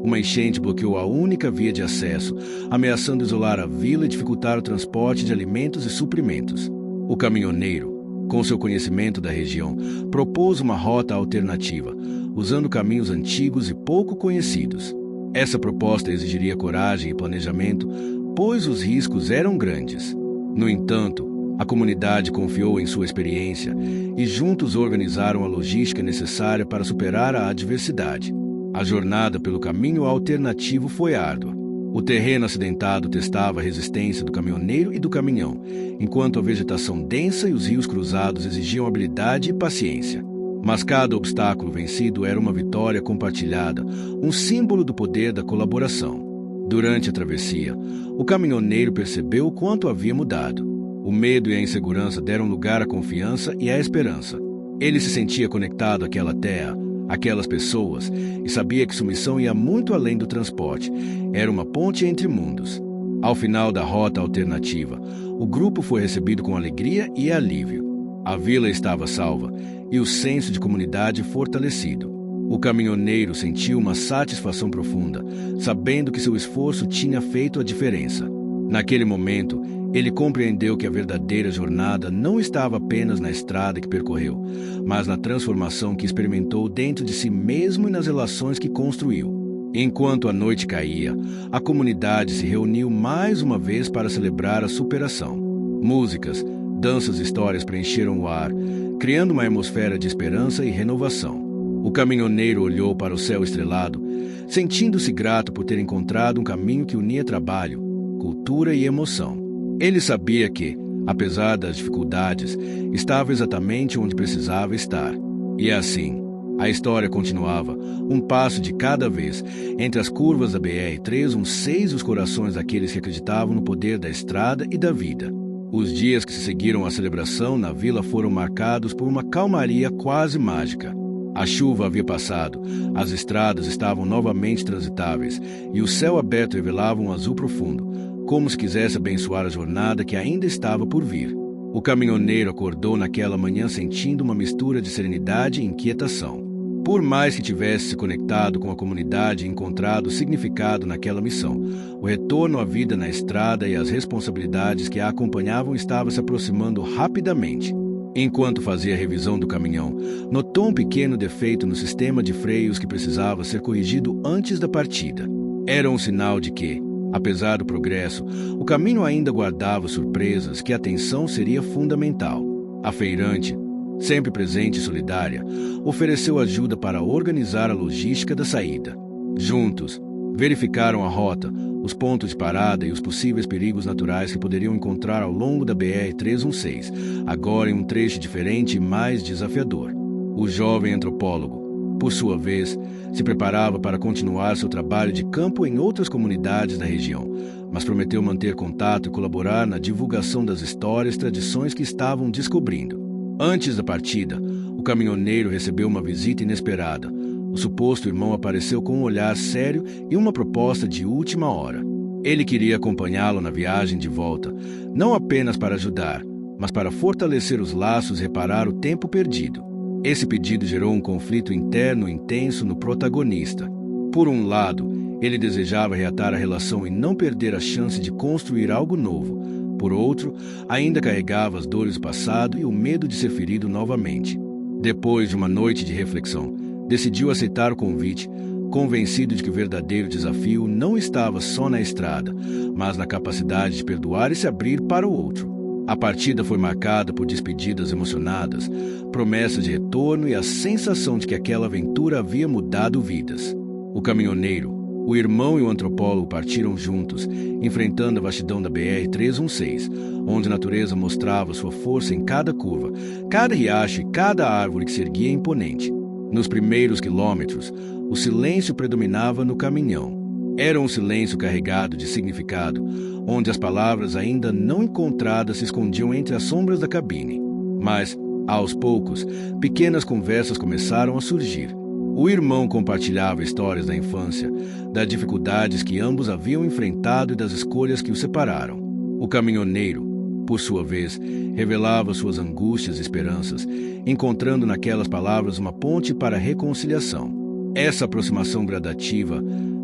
Uma enchente bloqueou a única via de acesso, ameaçando isolar a vila e dificultar o transporte de alimentos e suprimentos. O caminhoneiro, com seu conhecimento da região, propôs uma rota alternativa, usando caminhos antigos e pouco conhecidos. Essa proposta exigiria coragem e planejamento, pois os riscos eram grandes. No entanto, a comunidade confiou em sua experiência e juntos organizaram a logística necessária para superar a adversidade. A jornada pelo caminho alternativo foi árdua. O terreno acidentado testava a resistência do caminhoneiro e do caminhão, enquanto a vegetação densa e os rios cruzados exigiam habilidade e paciência. Mas cada obstáculo vencido era uma vitória compartilhada, um símbolo do poder da colaboração. Durante a travessia, o caminhoneiro percebeu o quanto havia mudado. O medo e a insegurança deram lugar à confiança e à esperança. Ele se sentia conectado àquela terra, àquelas pessoas, e sabia que sua missão ia muito além do transporte. Era uma ponte entre mundos. Ao final da rota alternativa, o grupo foi recebido com alegria e alívio. A vila estava salva e o senso de comunidade fortalecido. O caminhoneiro sentiu uma satisfação profunda, sabendo que seu esforço tinha feito a diferença. Naquele momento, ele compreendeu que a verdadeira jornada não estava apenas na estrada que percorreu, mas na transformação que experimentou dentro de si mesmo e nas relações que construiu. Enquanto a noite caía, a comunidade se reuniu mais uma vez para celebrar a superação. Músicas, danças e histórias preencheram o ar, criando uma atmosfera de esperança e renovação. O caminhoneiro olhou para o céu estrelado, sentindo-se grato por ter encontrado um caminho que unia trabalho, cultura e emoção. Ele sabia que, apesar das dificuldades, estava exatamente onde precisava estar. E assim, a história continuava, um passo de cada vez, entre as curvas da BR-316 e os corações daqueles que acreditavam no poder da estrada e da vida. Os dias que se seguiram à celebração na vila foram marcados por uma calmaria quase mágica. A chuva havia passado, as estradas estavam novamente transitáveis e o céu aberto revelava um azul profundo, como se quisesse abençoar a jornada que ainda estava por vir. O caminhoneiro acordou naquela manhã sentindo uma mistura de serenidade e inquietação. Por mais que tivesse se conectado com a comunidade e encontrado significado naquela missão, o retorno à vida na estrada e as responsabilidades que a acompanhavam estava se aproximando rapidamente. Enquanto fazia a revisão do caminhão, notou um pequeno defeito no sistema de freios que precisava ser corrigido antes da partida. Era um sinal de que, apesar do progresso, o caminho ainda guardava surpresas que a atenção seria fundamental. A feirante, sempre presente e solidária, ofereceu ajuda para organizar a logística da saída. Juntos, verificaram a rota, os pontos de parada e os possíveis perigos naturais que poderiam encontrar ao longo da BR-316, agora em um trecho diferente e mais desafiador. O jovem antropólogo, por sua vez, se preparava para continuar seu trabalho de campo em outras comunidades da região, mas prometeu manter contato e colaborar na divulgação das histórias e tradições que estavam descobrindo. Antes da partida, o caminhoneiro recebeu uma visita inesperada. O suposto irmão apareceu com um olhar sério e uma proposta de última hora. Ele queria acompanhá-lo na viagem de volta, não apenas para ajudar, mas para fortalecer os laços e reparar o tempo perdido. Esse pedido gerou um conflito interno intenso no protagonista. Por um lado, ele desejava reatar a relação e não perder a chance de construir algo novo. Por outro, ainda carregava as dores do passado e o medo de ser ferido novamente. Depois de uma noite de reflexão, decidiu aceitar o convite, convencido de que o verdadeiro desafio não estava só na estrada, mas na capacidade de perdoar e se abrir para o outro. A partida foi marcada por despedidas emocionadas, promessas de retorno e a sensação de que aquela aventura havia mudado vidas. O caminhoneiro, o irmão e o antropólogo partiram juntos, enfrentando a vastidão da BR-316, onde a natureza mostrava sua força em cada curva, cada riacho e cada árvore que se erguia imponente. Nos primeiros quilômetros, o silêncio predominava no caminhão. Era um silêncio carregado de significado, onde as palavras ainda não encontradas se escondiam entre as sombras da cabine. Mas, aos poucos, pequenas conversas começaram a surgir. O irmão compartilhava histórias da infância, das dificuldades que ambos haviam enfrentado e das escolhas que os separaram. O caminhoneiro, por sua vez, revelava suas angústias e esperanças, encontrando naquelas palavras uma ponte para a reconciliação. Essa aproximação gradativa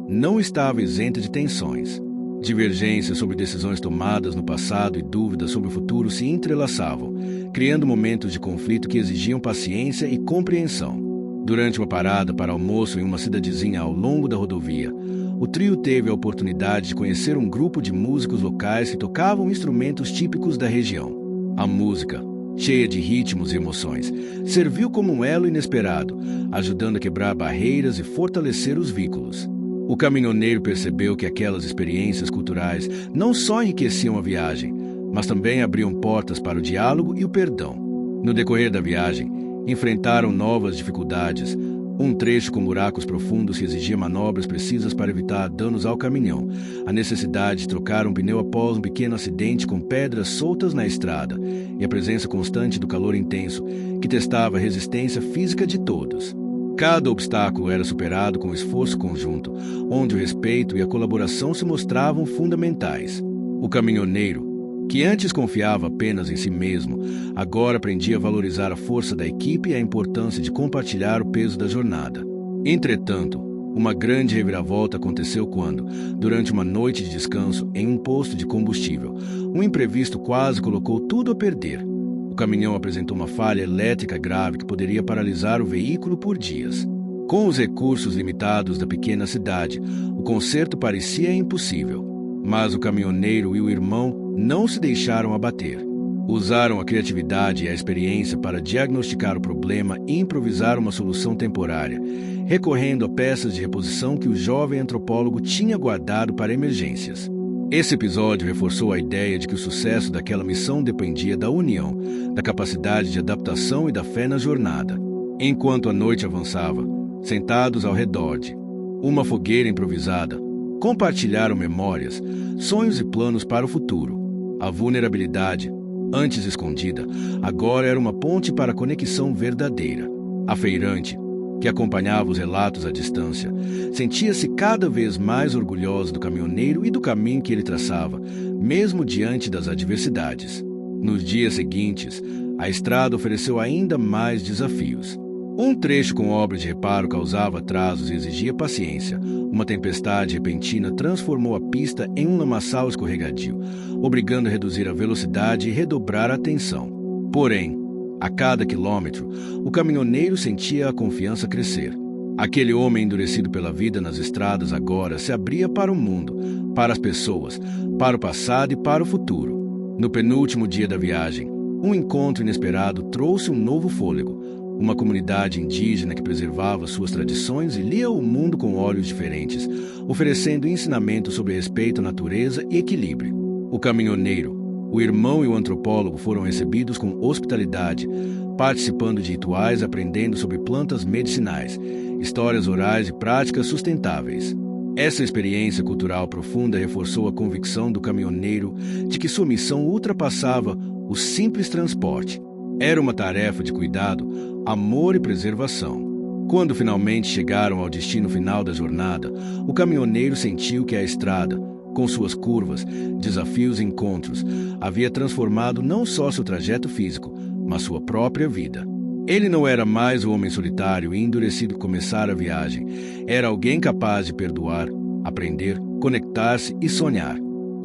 não estava isenta de tensões. Divergências sobre decisões tomadas no passado e dúvidas sobre o futuro se entrelaçavam, criando momentos de conflito que exigiam paciência e compreensão. Durante uma parada para almoço em uma cidadezinha ao longo da rodovia, o trio teve a oportunidade de conhecer um grupo de músicos locais que tocavam instrumentos típicos da região. A música, cheia de ritmos e emoções, serviu como um elo inesperado, ajudando a quebrar barreiras e fortalecer os vínculos. O caminhoneiro percebeu que aquelas experiências culturais não só enriqueciam a viagem, mas também abriam portas para o diálogo e o perdão. No decorrer da viagem, enfrentaram novas dificuldades, um trecho com buracos profundos que exigia manobras precisas para evitar danos ao caminhão, a necessidade de trocar um pneu após um pequeno acidente com pedras soltas na estrada e a presença constante do calor intenso que testava a resistência física de todos. Cada obstáculo era superado com esforço conjunto, onde o respeito e a colaboração se mostravam fundamentais. O caminhoneiro, que antes confiava apenas em si mesmo, agora aprendia a valorizar a força da equipe e a importância de compartilhar o peso da jornada. Entretanto, uma grande reviravolta aconteceu quando, durante uma noite de descanso em um posto de combustível, um imprevisto quase colocou tudo a perder. O caminhão apresentou uma falha elétrica grave que poderia paralisar o veículo por dias. Com os recursos limitados da pequena cidade, o conserto parecia impossível. Mas o caminhoneiro e o irmão não se deixaram abater. Usaram a criatividade e a experiência para diagnosticar o problema e improvisar uma solução temporária, recorrendo a peças de reposição que o jovem antropólogo tinha guardado para emergências. Esse episódio reforçou a ideia de que o sucesso daquela missão dependia da união, da capacidade de adaptação e da fé na jornada. Enquanto a noite avançava, sentados ao redor de uma fogueira improvisada, compartilharam memórias, sonhos e planos para o futuro. A vulnerabilidade, antes escondida, agora era uma ponte para a conexão verdadeira. A feirante, que acompanhava os relatos à distância, sentia-se cada vez mais orgulhosa do caminhoneiro e do caminho que ele traçava, mesmo diante das adversidades. Nos dias seguintes, a estrada ofereceu ainda mais desafios. Um trecho com obra de reparo causava atrasos e exigia paciência. Uma tempestade repentina transformou a pista em um lamaçal escorregadio, obrigando a reduzir a velocidade e redobrar a atenção. Porém, a cada quilômetro, o caminhoneiro sentia a confiança crescer. Aquele homem endurecido pela vida nas estradas agora se abria para o mundo, para as pessoas, para o passado e para o futuro. No penúltimo dia da viagem, um encontro inesperado trouxe um novo fôlego. Uma comunidade indígena que preservava suas tradições e lia o mundo com olhos diferentes, oferecendo ensinamentos sobre respeito à natureza e equilíbrio. O caminhoneiro, o irmão e o antropólogo foram recebidos com hospitalidade, participando de rituais, aprendendo sobre plantas medicinais, histórias orais e práticas sustentáveis. Essa experiência cultural profunda reforçou a convicção do caminhoneiro de que sua missão ultrapassava o simples transporte. Era uma tarefa de cuidado, amor e preservação. Quando finalmente chegaram ao destino final da jornada, o caminhoneiro sentiu que a estrada, com suas curvas, desafios e encontros, havia transformado não só seu trajeto físico, mas sua própria vida. Ele não era mais o homem solitário e endurecido que começara a viagem. Era alguém capaz de perdoar, aprender, conectar-se e sonhar.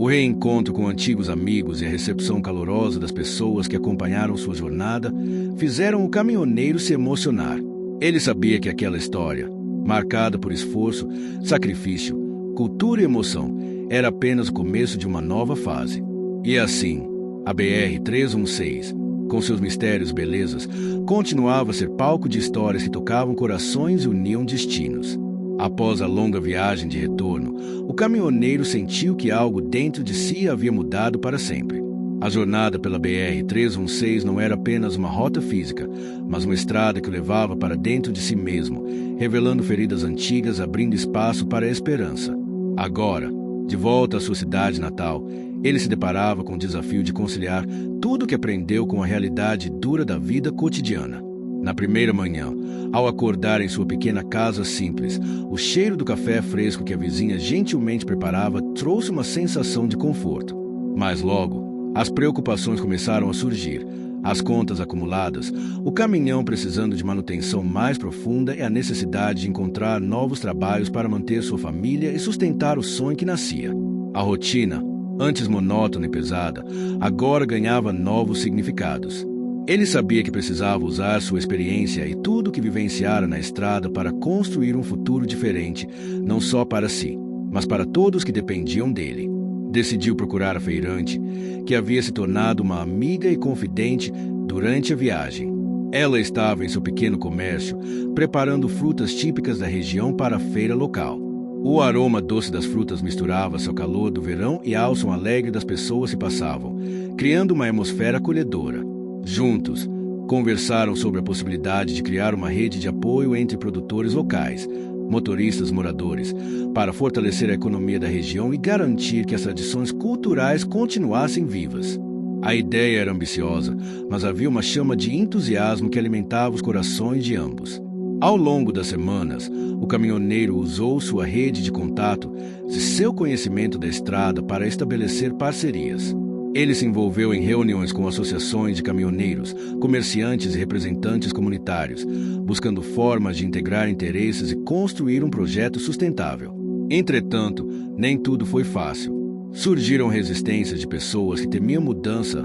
O reencontro com antigos amigos e a recepção calorosa das pessoas que acompanharam sua jornada fizeram o caminhoneiro se emocionar. Ele sabia que aquela história, marcada por esforço, sacrifício, cultura e emoção, era apenas o começo de uma nova fase. E assim, a BR-316, com seus mistérios e belezas, continuava a ser palco de histórias que tocavam corações e uniam destinos. Após a longa viagem de retorno, o caminhoneiro sentiu que algo dentro de si havia mudado para sempre. A jornada pela BR-316 não era apenas uma rota física, mas uma estrada que o levava para dentro de si mesmo, revelando feridas antigas, abrindo espaço para a esperança. Agora, de volta à sua cidade natal, ele se deparava com o desafio de conciliar tudo o que aprendeu com a realidade dura da vida cotidiana. Na primeira manhã, ao acordar em sua pequena casa simples, o cheiro do café fresco que a vizinha gentilmente preparava trouxe uma sensação de conforto. Mas logo, as preocupações começaram a surgir. As contas acumuladas, o caminhão precisando de manutenção mais profunda e a necessidade de encontrar novos trabalhos para manter sua família e sustentar o sonho que nascia. A rotina, antes monótona e pesada, agora ganhava novos significados. Ele sabia que precisava usar sua experiência e tudo o que vivenciara na estrada para construir um futuro diferente, não só para si, mas para todos que dependiam dele. Decidiu procurar a feirante, que havia se tornado uma amiga e confidente durante a viagem. Ela estava em seu pequeno comércio, preparando frutas típicas da região para a feira local. O aroma doce das frutas misturava-se ao calor do verão e ao som alegre das pessoas que passavam, criando uma atmosfera acolhedora. Juntos, conversaram sobre a possibilidade de criar uma rede de apoio entre produtores locais, motoristas e moradores, para fortalecer a economia da região e garantir que as tradições culturais continuassem vivas. A ideia era ambiciosa, mas havia uma chama de entusiasmo que alimentava os corações de ambos. Ao longo das semanas, o caminhoneiro usou sua rede de contato e seu conhecimento da estrada para estabelecer parcerias. Ele se envolveu em reuniões com associações de caminhoneiros, comerciantes e representantes comunitários, buscando formas de integrar interesses e construir um projeto sustentável. Entretanto, nem tudo foi fácil. Surgiram resistências de pessoas que temiam mudança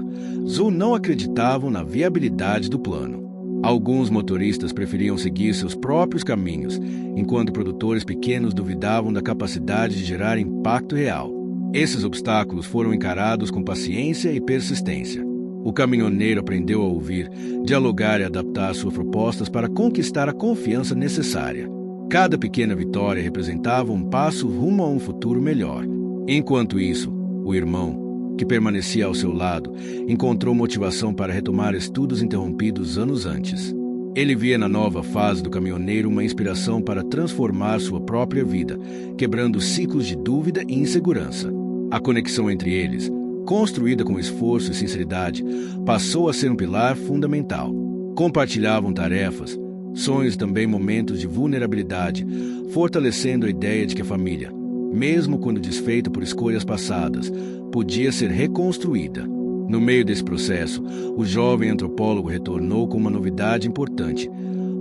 ou não acreditavam na viabilidade do plano. Alguns motoristas preferiam seguir seus próprios caminhos, enquanto produtores pequenos duvidavam da capacidade de gerar impacto real. Esses obstáculos foram encarados com paciência e persistência. O caminhoneiro aprendeu a ouvir, dialogar e adaptar suas propostas para conquistar a confiança necessária. Cada pequena vitória representava um passo rumo a um futuro melhor. Enquanto isso, o irmão, que permanecia ao seu lado, encontrou motivação para retomar estudos interrompidos anos antes. Ele via na nova fase do caminhoneiro uma inspiração para transformar sua própria vida, quebrando ciclos de dúvida e insegurança. A conexão entre eles, construída com esforço e sinceridade, passou a ser um pilar fundamental. Compartilhavam tarefas, sonhos e também momentos de vulnerabilidade, fortalecendo a ideia de que a família, mesmo quando desfeita por escolhas passadas, podia ser reconstruída. No meio desse processo, o jovem antropólogo retornou com uma novidade importante: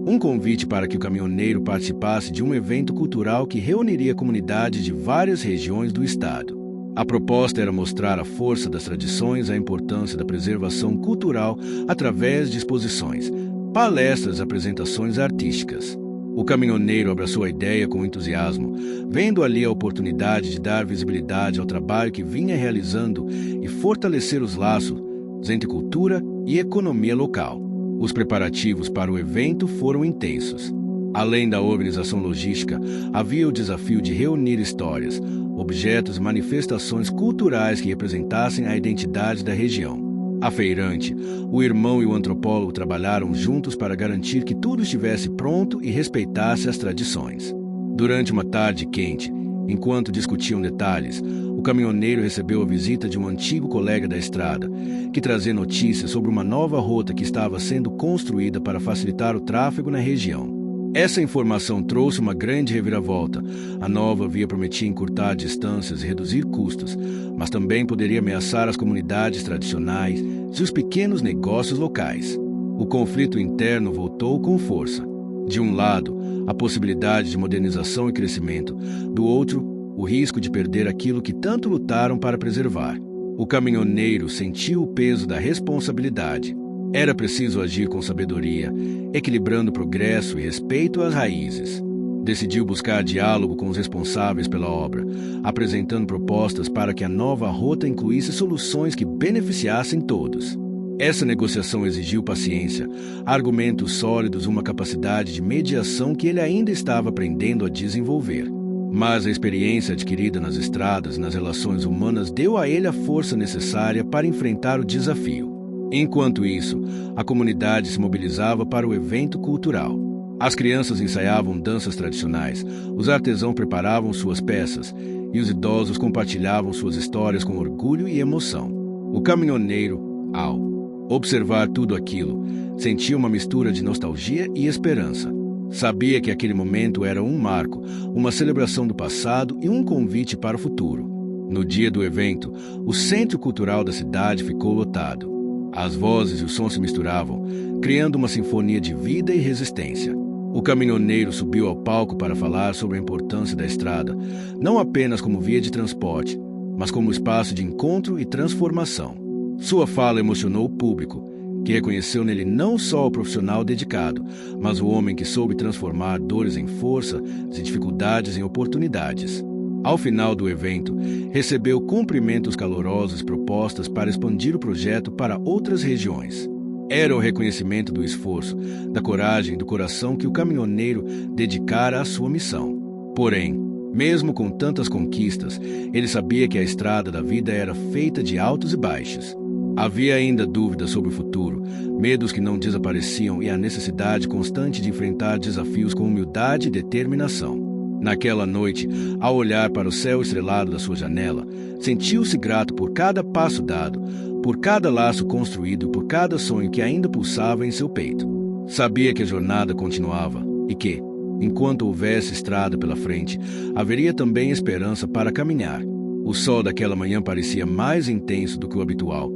um convite para que o caminhoneiro participasse de um evento cultural que reuniria comunidades de várias regiões do estado. A proposta era mostrar a força das tradições e a importância da preservação cultural através de exposições, palestras e apresentações artísticas. O caminhoneiro abraçou a ideia com entusiasmo, vendo ali a oportunidade de dar visibilidade ao trabalho que vinha realizando e fortalecer os laços entre cultura e economia local. Os preparativos para o evento foram intensos. Além da organização logística, havia o desafio de reunir histórias, objetos e manifestações culturais que representassem a identidade da região. A feirante, o irmão e o antropólogo trabalharam juntos para garantir que tudo estivesse pronto e respeitasse as tradições. Durante uma tarde quente, enquanto discutiam detalhes, o caminhoneiro recebeu a visita de um antigo colega da estrada, que trazia notícias sobre uma nova rota que estava sendo construída para facilitar o tráfego na região. Essa informação trouxe uma grande reviravolta. A nova via prometia encurtar distâncias e reduzir custos, mas também poderia ameaçar as comunidades tradicionais e os pequenos negócios locais. O conflito interno voltou com força. De um lado, a possibilidade de modernização e crescimento. Do outro, o risco de perder aquilo que tanto lutaram para preservar. O caminhoneiro sentiu o peso da responsabilidade. Era preciso agir com sabedoria, equilibrando progresso e respeito às raízes. Decidiu buscar diálogo com os responsáveis pela obra, apresentando propostas para que a nova rota incluísse soluções que beneficiassem todos. Essa negociação exigiu paciência, argumentos sólidos e uma capacidade de mediação que ele ainda estava aprendendo a desenvolver. Mas a experiência adquirida nas estradas e nas relações humanas deu a ele a força necessária para enfrentar o desafio. Enquanto isso, a comunidade se mobilizava para o evento cultural. As crianças ensaiavam danças tradicionais, os artesãos preparavam suas peças e os idosos compartilhavam suas histórias com orgulho e emoção. O caminhoneiro, ao observar tudo aquilo, sentia uma mistura de nostalgia e esperança. Sabia que aquele momento era um marco, uma celebração do passado e um convite para o futuro. No dia do evento, o centro cultural da cidade ficou lotado. As vozes e os sons se misturavam, criando uma sinfonia de vida e resistência. O caminhoneiro subiu ao palco para falar sobre a importância da estrada, não apenas como via de transporte, mas como espaço de encontro e transformação. Sua fala emocionou o público, que reconheceu nele não só o profissional dedicado, mas o homem que soube transformar dores em força e dificuldades em oportunidades. Ao final do evento, recebeu cumprimentos calorosos e propostas para expandir o projeto para outras regiões. Era o reconhecimento do esforço, da coragem e do coração que o caminhoneiro dedicara à sua missão. Porém, mesmo com tantas conquistas, ele sabia que a estrada da vida era feita de altos e baixos. Havia ainda dúvidas sobre o futuro, medos que não desapareciam e a necessidade constante de enfrentar desafios com humildade e determinação. Naquela noite, ao olhar para o céu estrelado da sua janela, sentiu-se grato por cada passo dado, por cada laço construído e por cada sonho que ainda pulsava em seu peito. Sabia que a jornada continuava e que, enquanto houvesse estrada pela frente, haveria também esperança para caminhar. O sol daquela manhã parecia mais intenso do que o habitual,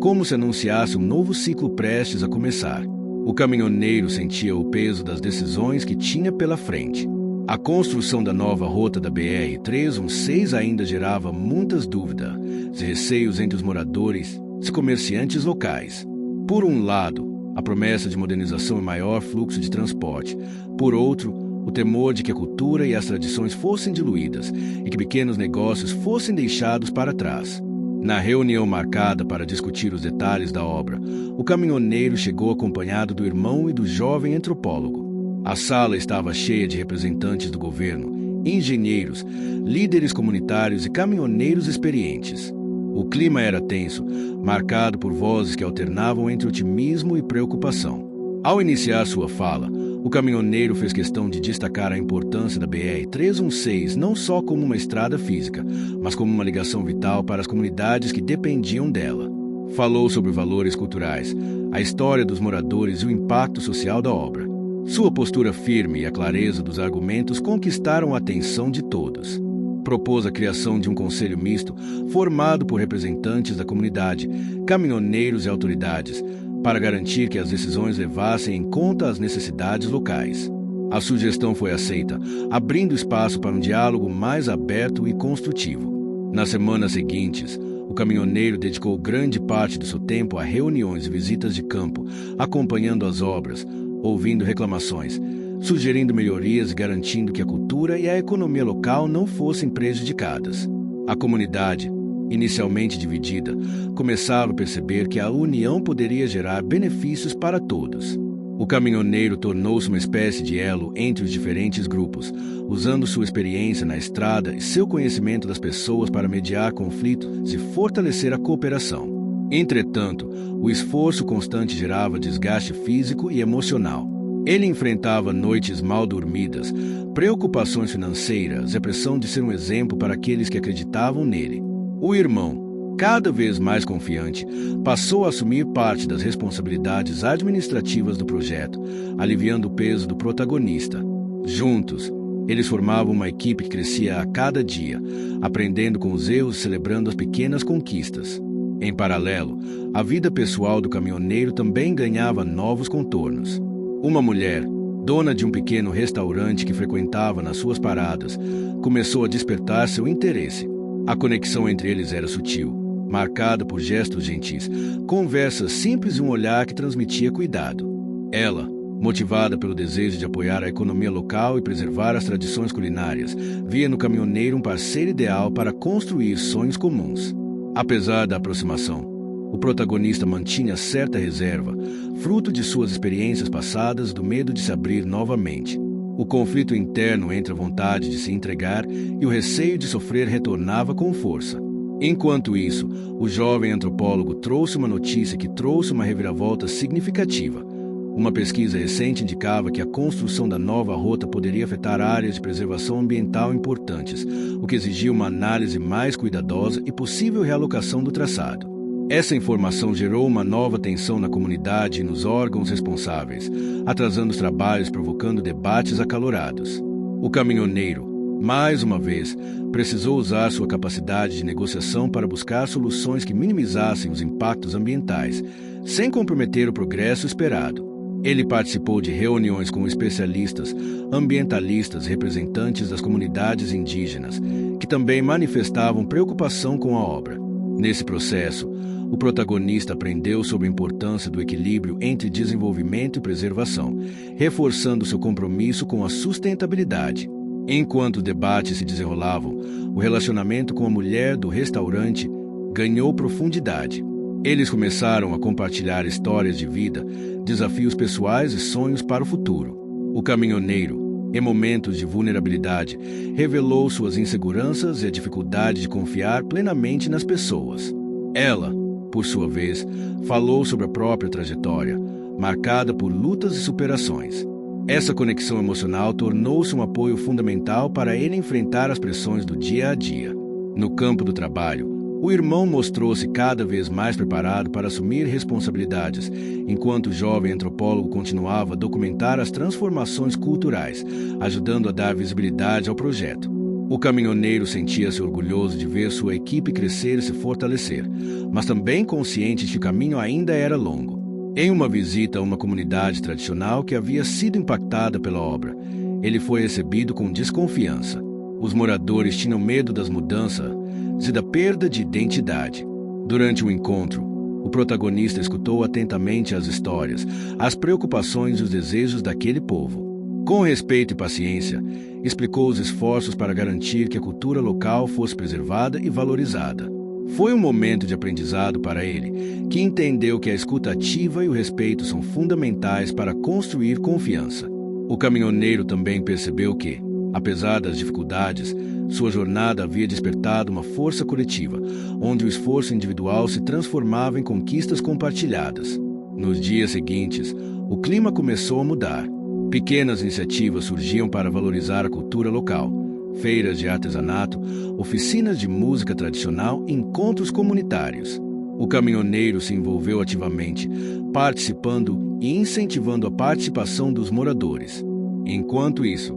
como se anunciasse um novo ciclo prestes a começar. O caminhoneiro sentia o peso das decisões que tinha pela frente. A construção da nova rota da BR-316 ainda gerava muitas dúvidas e receios entre os moradores e comerciantes locais. Por um lado, a promessa de modernização e maior fluxo de transporte. Por outro, o temor de que a cultura e as tradições fossem diluídas e que pequenos negócios fossem deixados para trás. Na reunião marcada para discutir os detalhes da obra, o caminhoneiro chegou acompanhado do irmão e do jovem antropólogo. A sala estava cheia de representantes do governo, engenheiros, líderes comunitários e caminhoneiros experientes. O clima era tenso, marcado por vozes que alternavam entre otimismo e preocupação. Ao iniciar sua fala, o caminhoneiro fez questão de destacar a importância da BR-316 não só como uma estrada física, mas como uma ligação vital para as comunidades que dependiam dela. Falou sobre valores culturais, a história dos moradores e o impacto social da obra. Sua postura firme e a clareza dos argumentos conquistaram a atenção de todos. Propôs a criação de um conselho misto, formado por representantes da comunidade, caminhoneiros e autoridades, para garantir que as decisões levassem em conta as necessidades locais. A sugestão foi aceita, abrindo espaço para um diálogo mais aberto e construtivo. Nas semanas seguintes, o caminhoneiro dedicou grande parte do seu tempo a reuniões e visitas de campo, acompanhando as obras, ouvindo reclamações, sugerindo melhorias e garantindo que a cultura e a economia local não fossem prejudicadas. A comunidade, inicialmente dividida, começava a perceber que a união poderia gerar benefícios para todos. O caminhoneiro tornou-se uma espécie de elo entre os diferentes grupos, usando sua experiência na estrada e seu conhecimento das pessoas para mediar conflitos e fortalecer a cooperação. Entretanto, o esforço constante gerava desgaste físico e emocional. Ele enfrentava noites mal dormidas, preocupações financeiras e a pressão de ser um exemplo para aqueles que acreditavam nele. O irmão, Cada vez mais confiante, passou a assumir parte das responsabilidades administrativas do projeto, aliviando o peso do protagonista. Juntos, eles formavam uma equipe que crescia a cada dia, aprendendo com os erros e celebrando as pequenas conquistas. Em paralelo, a vida pessoal do caminhoneiro também ganhava novos contornos. Uma mulher, dona de um pequeno restaurante que frequentava nas suas paradas, começou a despertar seu interesse. A conexão entre eles era sutil, marcada por gestos gentis, conversas simples e um olhar que transmitia cuidado. Ela, motivada pelo desejo de apoiar a economia local e preservar as tradições culinárias, via no caminhoneiro um parceiro ideal para construir sonhos comuns. Apesar da aproximação, o protagonista mantinha certa reserva, fruto de suas experiências passadas e do medo de se abrir novamente. O conflito interno entre a vontade de se entregar e o receio de sofrer retornava com força. Enquanto isso, o jovem antropólogo trouxe uma notícia que trouxe uma reviravolta significativa. Uma pesquisa recente indicava que a construção da nova rota poderia afetar áreas de preservação ambiental importantes, o que exigia uma análise mais cuidadosa e possível realocação do traçado. Essa informação gerou uma nova tensão na comunidade e nos órgãos responsáveis, atrasando os trabalhos e provocando debates acalorados. O caminhoneiro, mais uma vez, precisou usar sua capacidade de negociação para buscar soluções que minimizassem os impactos ambientais, sem comprometer o progresso esperado. Ele participou de reuniões com especialistas, ambientalistas e representantes das comunidades indígenas, que também manifestavam preocupação com a obra. Nesse processo, o protagonista aprendeu sobre a importância do equilíbrio entre desenvolvimento e preservação, reforçando seu compromisso com a sustentabilidade. Enquanto os debates se desenrolavam, o relacionamento com a mulher do restaurante ganhou profundidade. Eles começaram a compartilhar histórias de vida, desafios pessoais e sonhos para o futuro. O caminhoneiro, em momentos de vulnerabilidade, revelou suas inseguranças e a dificuldade de confiar plenamente nas pessoas. Ela, por sua vez, falou sobre a própria trajetória, marcada por lutas e superações. Essa conexão emocional tornou-se um apoio fundamental para ele enfrentar as pressões do dia a dia. No campo do trabalho, o irmão mostrou-se cada vez mais preparado para assumir responsabilidades, enquanto o jovem antropólogo continuava a documentar as transformações culturais, ajudando a dar visibilidade ao projeto. O caminhoneiro sentia-se orgulhoso de ver sua equipe crescer e se fortalecer, mas também consciente de que o caminho ainda era longo. Em uma visita a uma comunidade tradicional que havia sido impactada pela obra, ele foi recebido com desconfiança. Os moradores tinham medo das mudanças e da perda de identidade. Durante o encontro, o protagonista escutou atentamente as histórias, as preocupações e os desejos daquele povo. Com respeito e paciência, explicou os esforços para garantir que a cultura local fosse preservada e valorizada. Foi um momento de aprendizado para ele, que entendeu que a escuta ativa e o respeito são fundamentais para construir confiança. O caminhoneiro também percebeu que, apesar das dificuldades, sua jornada havia despertado uma força coletiva, onde o esforço individual se transformava em conquistas compartilhadas. Nos dias seguintes, o clima começou a mudar. Pequenas iniciativas surgiam para valorizar a cultura local. Feiras de artesanato, oficinas de música tradicional e encontros comunitários. O caminhoneiro se envolveu ativamente, participando e incentivando a participação dos moradores. Enquanto isso,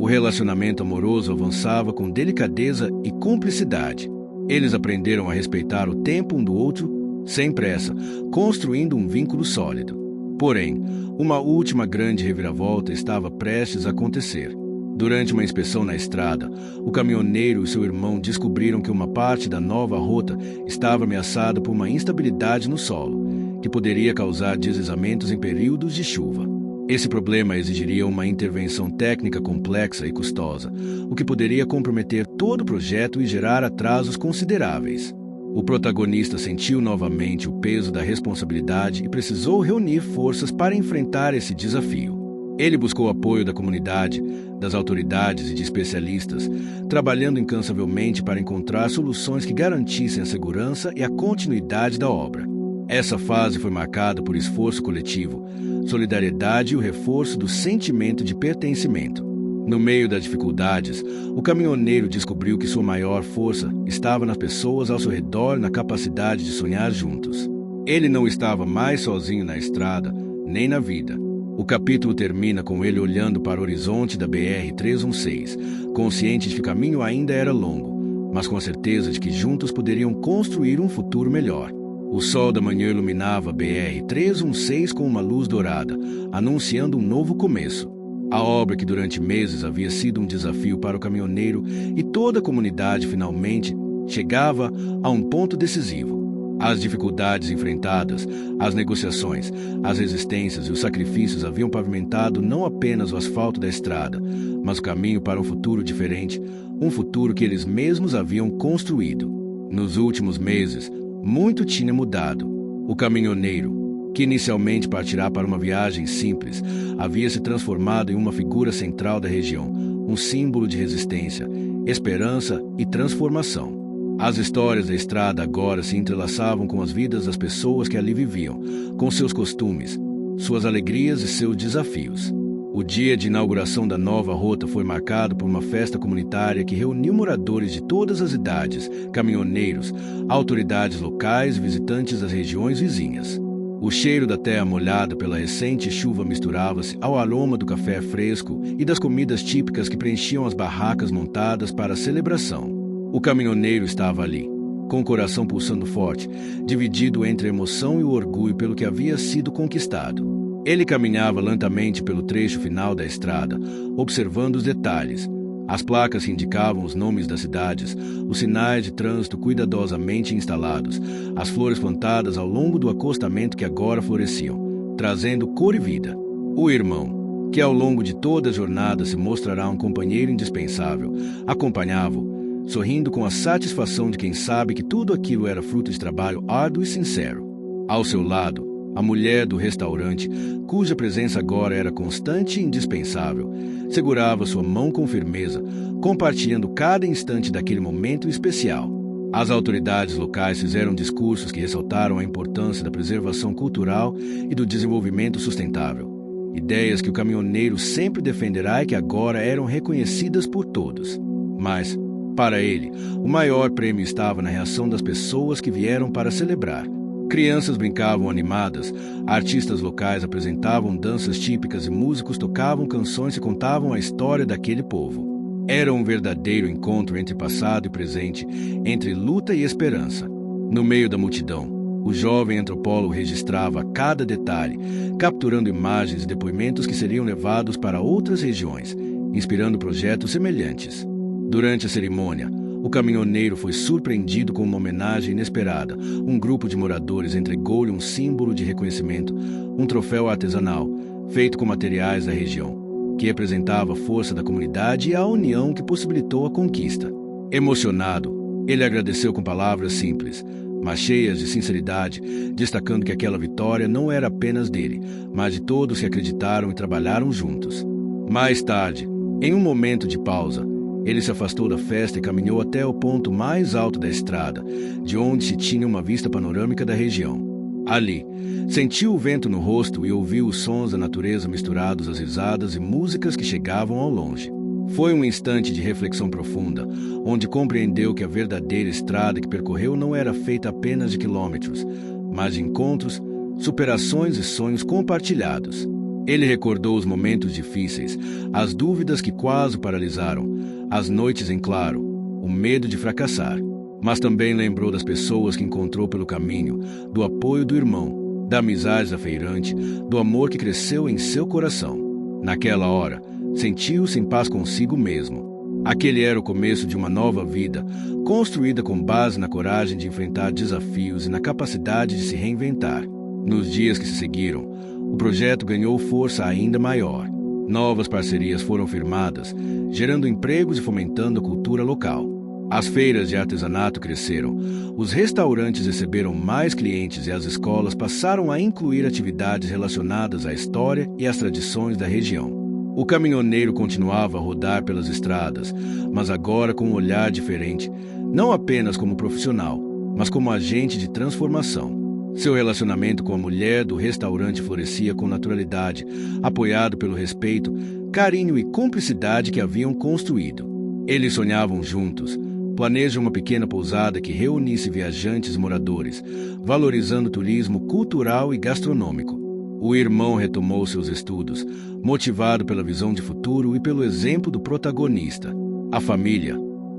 o relacionamento amoroso avançava com delicadeza e cumplicidade. Eles aprenderam a respeitar o tempo um do outro, sem pressa, construindo um vínculo sólido. Porém, uma última grande reviravolta estava prestes a acontecer. Durante uma inspeção na estrada, o caminhoneiro e seu irmão descobriram que uma parte da nova rota estava ameaçada por uma instabilidade no solo, que poderia causar deslizamentos em períodos de chuva. Esse problema exigiria uma intervenção técnica complexa e custosa, o que poderia comprometer todo o projeto e gerar atrasos consideráveis. O protagonista sentiu novamente o peso da responsabilidade e precisou reunir forças para enfrentar esse desafio. Ele buscou o apoio da comunidade, das autoridades e de especialistas, trabalhando incansavelmente para encontrar soluções que garantissem a segurança e a continuidade da obra. Essa fase foi marcada por esforço coletivo, solidariedade e o reforço do sentimento de pertencimento. No meio das dificuldades, o caminhoneiro descobriu que sua maior força estava nas pessoas ao seu redor e na capacidade de sonhar juntos. Ele não estava mais sozinho na estrada, nem na vida. O capítulo termina com ele olhando para o horizonte da BR-316, consciente de que o caminho ainda era longo, mas com a certeza de que juntos poderiam construir um futuro melhor. O sol da manhã iluminava a BR-316 com uma luz dourada, anunciando um novo começo. A obra que durante meses havia sido um desafio para o caminhoneiro e toda a comunidade finalmente chegava a um ponto decisivo. As dificuldades enfrentadas, as negociações, as resistências e os sacrifícios haviam pavimentado não apenas o asfalto da estrada, mas o caminho para um futuro diferente, um futuro que eles mesmos haviam construído. Nos últimos meses, muito tinha mudado. O caminhoneiro, que inicialmente partirá para uma viagem simples, havia se transformado em uma figura central da região, um símbolo de resistência, esperança e transformação. As histórias da estrada agora se entrelaçavam com as vidas das pessoas que ali viviam, com seus costumes, suas alegrias e seus desafios. O dia de inauguração da nova rota foi marcado por uma festa comunitária que reuniu moradores de todas as idades, caminhoneiros, autoridades locais e visitantes das regiões vizinhas. O cheiro da terra molhada pela recente chuva misturava-se ao aroma do café fresco e das comidas típicas que preenchiam as barracas montadas para a celebração. O caminhoneiro estava ali, com o coração pulsando forte, dividido entre a emoção e o orgulho pelo que havia sido conquistado. Ele caminhava lentamente pelo trecho final da estrada, observando os detalhes. As placas que indicavam os nomes das cidades, os sinais de trânsito cuidadosamente instalados, as flores plantadas ao longo do acostamento que agora floresciam, trazendo cor e vida. O irmão, que ao longo de toda a jornada se mostrará um companheiro indispensável, acompanhava-o, sorrindo com a satisfação de quem sabe que tudo aquilo era fruto de trabalho árduo e sincero. Ao seu lado, a mulher do restaurante, cuja presença agora era constante e indispensável, segurava sua mão com firmeza, compartilhando cada instante daquele momento especial. As autoridades locais fizeram discursos que ressaltaram a importância da preservação cultural e do desenvolvimento sustentável. Ideias que o caminhoneiro sempre defenderá e que agora eram reconhecidas por todos. Mas, para ele, o maior prêmio estava na reação das pessoas que vieram para celebrar. Crianças brincavam animadas, artistas locais apresentavam danças típicas e músicos tocavam canções e contavam a história daquele povo. Era um verdadeiro encontro entre passado e presente, entre luta e esperança. No meio da multidão, o jovem antropólogo registrava cada detalhe, capturando imagens e depoimentos que seriam levados para outras regiões, inspirando projetos semelhantes. Durante a cerimônia, o caminhoneiro foi surpreendido com uma homenagem inesperada. Um grupo de moradores entregou-lhe um símbolo de reconhecimento, um troféu artesanal, feito com materiais da região, que representava a força da comunidade e a união que possibilitou a conquista. Emocionado, ele agradeceu com palavras simples, mas cheias de sinceridade, destacando que aquela vitória não era apenas dele, mas de todos que acreditaram e trabalharam juntos. Mais tarde, em um momento de pausa, ele se afastou da festa e caminhou até o ponto mais alto da estrada, de onde se tinha uma vista panorâmica da região. Ali, sentiu o vento no rosto e ouviu os sons da natureza misturados às risadas e músicas que chegavam ao longe. Foi um instante de reflexão profunda, onde compreendeu que a verdadeira estrada que percorreu não era feita apenas de quilômetros, mas de encontros, superações e sonhos compartilhados. Ele recordou os momentos difíceis, as dúvidas que quase o paralisaram, as noites em claro, o medo de fracassar. Mas também lembrou das pessoas que encontrou pelo caminho, do apoio do irmão, da amizade da feirante, do amor que cresceu em seu coração. Naquela hora, sentiu-se em paz consigo mesmo. Aquele era o começo de uma nova vida, construída com base na coragem de enfrentar desafios e na capacidade de se reinventar. Nos dias que se seguiram, o projeto ganhou força ainda maior. Novas parcerias foram firmadas, gerando empregos e fomentando a cultura local. As feiras de artesanato cresceram, os restaurantes receberam mais clientes e as escolas passaram a incluir atividades relacionadas à história e às tradições da região. O caminhoneiro continuava a rodar pelas estradas, mas agora com um olhar diferente, não apenas como profissional, mas como agente de transformação. Seu relacionamento com a mulher do restaurante florescia com naturalidade, apoiado pelo respeito, carinho e cumplicidade que haviam construído. Eles sonhavam juntos. Planejam uma pequena pousada que reunisse viajantes e moradores, valorizando o turismo cultural e gastronômico. O irmão retomou seus estudos, motivado pela visão de futuro e pelo exemplo do protagonista. A família,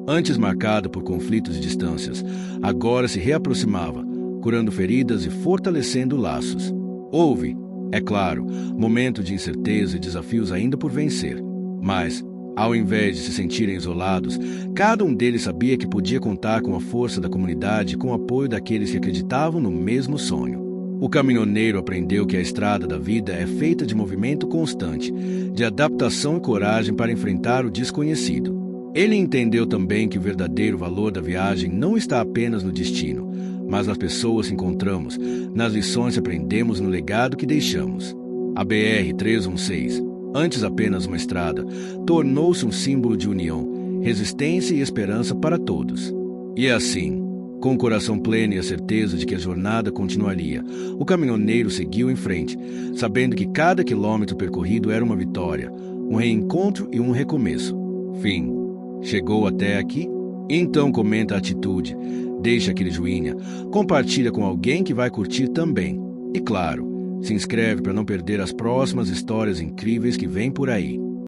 antes marcada por conflitos e distâncias, agora se reaproximava, curando feridas e fortalecendo laços. Houve, é claro, momentos de incerteza e desafios ainda por vencer, mas, ao invés de se sentirem isolados, cada um deles sabia que podia contar com a força da comunidade e com o apoio daqueles que acreditavam no mesmo sonho. O caminhoneiro aprendeu que a estrada da vida é feita de movimento constante, de adaptação e coragem para enfrentar o desconhecido. Ele entendeu também que o verdadeiro valor da viagem não está apenas no destino, mas nas pessoas que encontramos, nas lições que aprendemos no legado que deixamos. A BR-316, antes apenas uma estrada, tornou-se um símbolo de união, resistência e esperança para todos. E assim, com o coração pleno e a certeza de que a jornada continuaria, o caminhoneiro seguiu em frente, sabendo que cada quilômetro percorrido era uma vitória, um reencontro e um recomeço. Fim. Chegou até aqui? Então comenta a atitude, deixa aquele joinha, compartilha com alguém que vai curtir também. E claro, se inscreve para não perder as próximas histórias incríveis que vêm por aí.